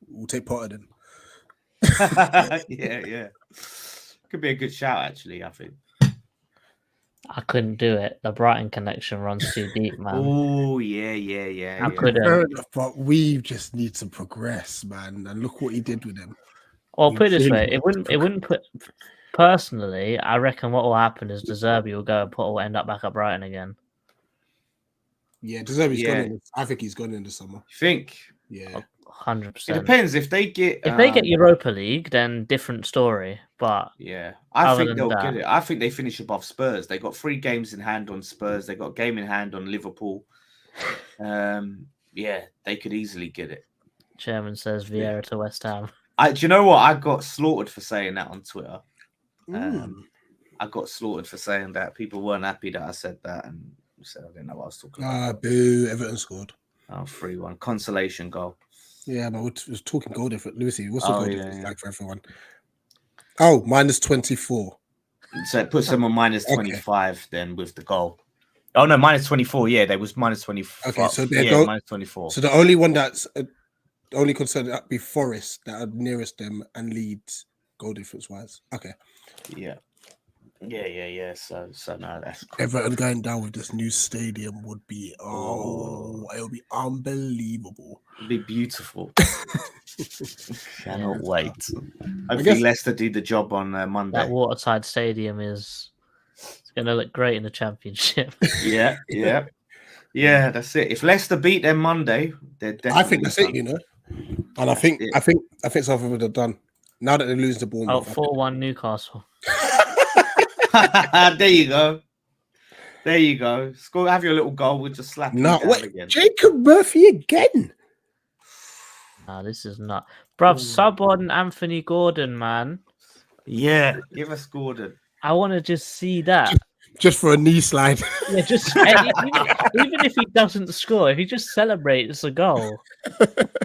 We'll take Potter then. Yeah. Could be a good shout, actually, I think. I couldn't do it. The Brighton connection runs too deep, man. Oh, yeah. I couldn't. Fair enough, but we just need to progress, man. And look what he did with them. Well, put it this way, it wouldn't put. Personally, I reckon what will happen is De Zerbi will go and Potter will end up back at Brighton again. Yeah, De Zerbi's gone. I think he's gone in the summer. You think? Yeah. 100%. It depends if they get Europa League, then different story. But I think they'll get it. I think they finish above Spurs. They got 3 games in hand on Spurs. They got a game in hand on Liverpool. They could easily get it. Chairman says Vieira to West Ham. Do you know what? I got slaughtered for saying that on Twitter. I got slaughtered for saying that. People weren't happy that I said that, and said I didn't know what I was talking about. Boo! Everton scored. 3-1 consolation goal. Yeah, but we're talking goal difference. Let me see. What's the goal difference like for everyone? Oh, -24. So it puts them on minus Okay. 25 then with the goal. Oh no, minus 24. Yeah, they was minus 24. Okay, so they yeah, go- minus 24. So the only one that's only concerned that be Forest that are nearest them and Leeds goal difference wise. Okay. Yeah. So no, that's cool. Everton going down with this new stadium would be it would be unbelievable. It'd be beautiful. Cannot Yeah. wait. guess- Hopefully Leicester do the job on Monday. That waterside stadium is going to look great in the Championship. Yeah. That's it. If Leicester beat them Monday, they're definitely. I think that's it, you know. And I think something would have done. Now that they lose the ball. Oh, 4-1 Newcastle. There you go. Score, have your little goal. We'll just slap you No, down wait, again. Jacob Murphy again. Nah, this is not. Bruv, sub on Anthony Gordon, man. Yeah, give us Gordon. I want to just see that. Just for a knee slide. Yeah, just even if he doesn't score, if he just celebrates a goal.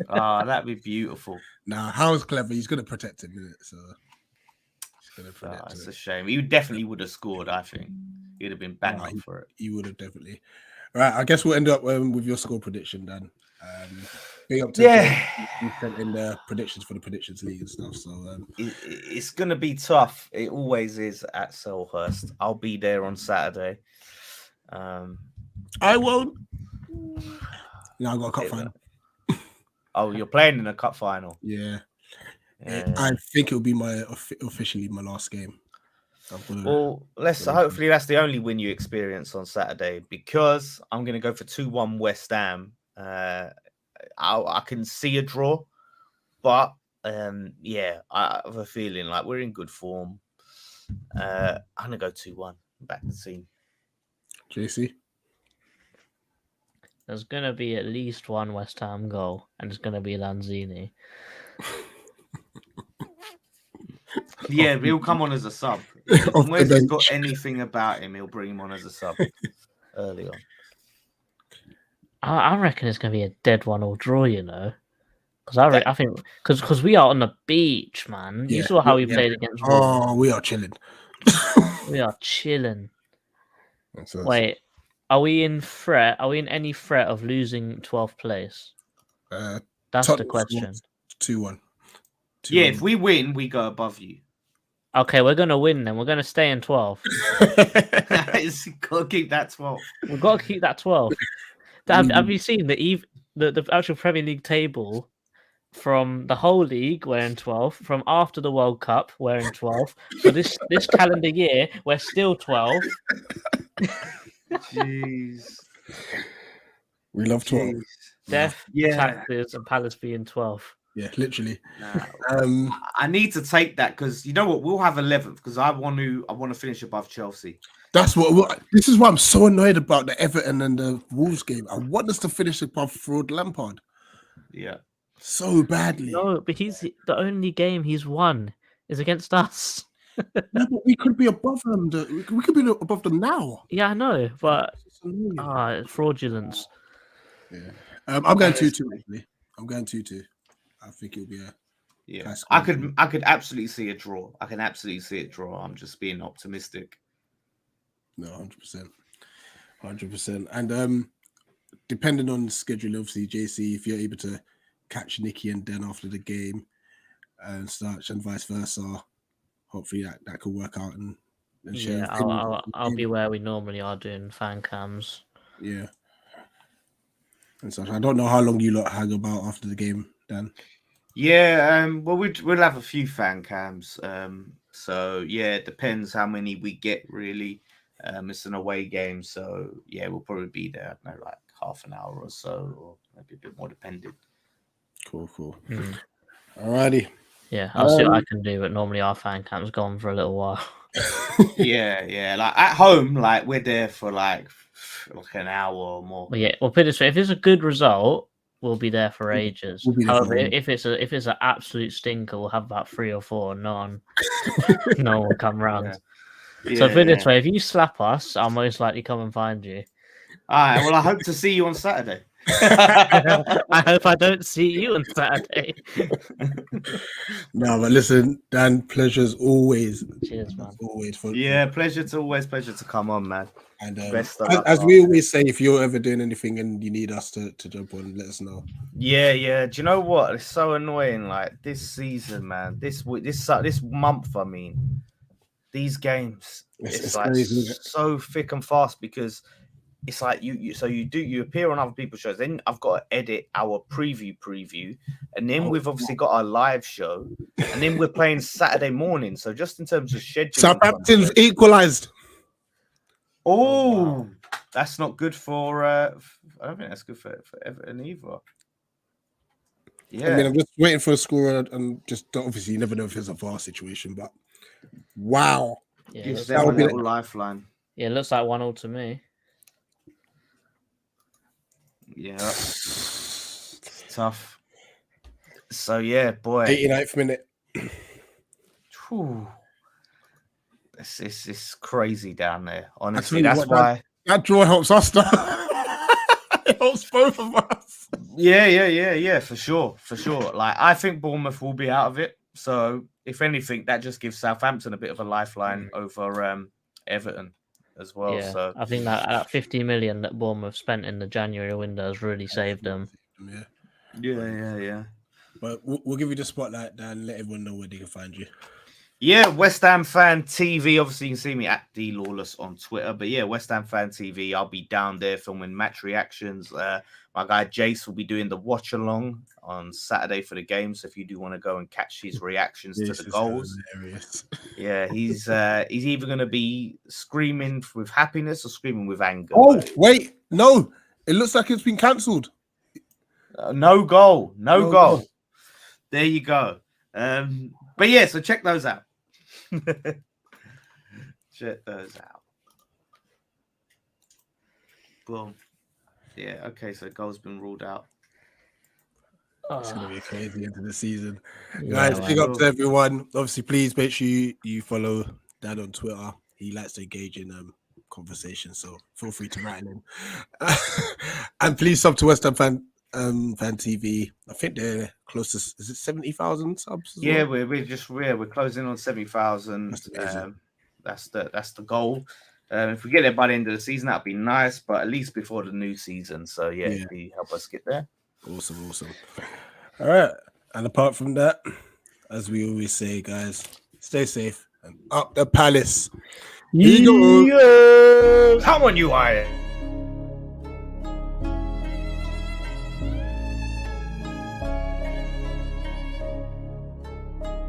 That'd be beautiful. Nah, Howard's clever. He's going to protect him, isn't it? So he's going to protect It's him. a shame. He definitely would have scored, I think. He'd have been bang on for it. He would have definitely. All right, I guess we'll end up with your score prediction, Dan. Big up to you sent in the predictions for the predictions league and stuff. So it's going to be tough. It always is at Selhurst. I'll be there on Saturday. I won't. No, I got a cup final. Oh, you're playing in a cup final. Yeah. I think it'll be officially my last game. Well, hopefully that's the only win you experience on Saturday, because I'm going to go for 2-1 West Ham. I can see a draw, but I have a feeling like we're in good form. I'm going to go 2-1. Back the team. JC? There's going to be at least one West Ham goal, and it's going to be Lanzini. Yeah, he'll come on as a sub. If he's got anything about him, he'll bring him on as a sub early on. I reckon it's going to be a dead 1-1 draw, you know. Because I think because we are on the beach, man. You saw how we played against Wolves. Oh, we are chilling. We are chilling. That's Wait, are we in threat? Are we in any threat of losing 12th place? That's the question. 2-1. Yeah, if we win, we go above you. Okay, we're going to win then. We're going to stay in 12. Got to keep that 12. We've got to keep that 12. Have you seen the actual Premier League table from the whole league? We're in 12th. From after the World Cup, we're in 12th. So this calendar year, we're still 12. Jeez. We love 12. Death, taxes, and Palace being 12. Yeah, literally. I need to take that because you know what? We'll have 11th because I want to finish above Chelsea. That's what. This is why I'm so annoyed about the Everton and the Wolves game. I want us to finish above Fraud Lampard. Yeah, so badly. No, but the only game he's won is against us. No, but we could be above them. We could be above them now. Yeah, I know, but fraudulence. Yeah, I'm going 2-2. Actually, I'm going 2-2. I think it'll be a. Yeah, I could absolutely see a draw. I can absolutely see a draw. I'm just being optimistic. No, 100%. And depending on the schedule, obviously, JC, if you're able to catch Nicky and Den after the game and such, and vice versa, hopefully that could work out and share. Yeah, I'll be where we normally are doing fan cams. Yeah. And such. I don't know how long you lot hang about after the game, Dan. Yeah, well, we'll have a few fan cams. So yeah, it depends how many we get really. It's an away game, so yeah, we'll probably be there. I don't know, like half an hour or so, or maybe a bit more, depending. Cool. Alrighty. Yeah, I'll see what I can do. But normally our fan camp's gone for a little while. yeah. Like at home, like we're there for like an hour or more. Well, yeah, we'll put it this way: if it's a good result, we'll be there for ages. However, if it's an absolute stinker, we'll have about 3 or 4. No one will come round. So put it this way: if you slap us, I'll most likely come and find you. All right. Well, I hope to see you on Saturday. I hope I don't see you on Saturday. No, but listen, Dan, pleasure's always, Cheers, man. always for Yeah, pleasure to come on, man. And Best of as, luck, as we always say, if you're ever doing anything and you need us to jump on, let us know. Yeah. Do you know what? It's so annoying. Like this season, man. This month. I mean, these games. It's like crazy, isn't it? so thick and fast because it's like you appear on other people's shows. Then I've got to edit our preview, and then we've obviously got our live show, and then we're playing Saturday morning. So just in terms of scheduling, Southampton's equalised. Oh, that's not good for. I don't think that's good for Everton either. Yeah, I mean, I'm just waiting for a score, and just obviously you never know if it's a VAR situation, but wow, Yeah, gives looks them a would be little lifeline. yeah, it looks like 1-1 to me. Yeah, it's tough. So yeah, boy, 89th minute. Whew. It's crazy down there. I Honestly, tell you that's what, why. that draw helps us. It helps both of us. Yeah, for sure. Like I think Bournemouth will be out of it. So if anything, that just gives Southampton a bit of a lifeline over Everton as well. Yeah, So I think that 50 million that Bournemouth spent in the January window has really saved them. yeah. But we'll give you the spotlight, Dan. Let everyone know where they can find you. Yeah, West Ham Fan TV. Obviously, you can see me at D Lawless on Twitter. But yeah, West Ham Fan TV. I'll be down there filming match reactions. My guy Jace will be doing the watch along on Saturday for the game. So if you do want to go and catch his reactions to the goals, yeah, he's either going to be screaming with happiness or screaming with anger. Oh, wait, no, it looks like it's been cancelled. No goal. goal. There you go. But yeah, so check those out. Check those out. Boom. Yeah, okay, so goal's been ruled out. It's going to be a crazy end of the season. Yeah, Guys, big up to everyone. Obviously, please make sure you follow Dan on Twitter. He likes to engage in conversation, so feel free to write in. And please sub to West Ham Fan TV. I think they're close to, is it 70,000 subs? Yeah, well? we're closing on 70,000. That's the goal. If we get there by the end of the season, that'd be nice, but at least before the new season. So yeah. If you help us get there. Awesome. All right. And apart from that, as we always say, guys, stay safe and up the palace. Come on, you iron.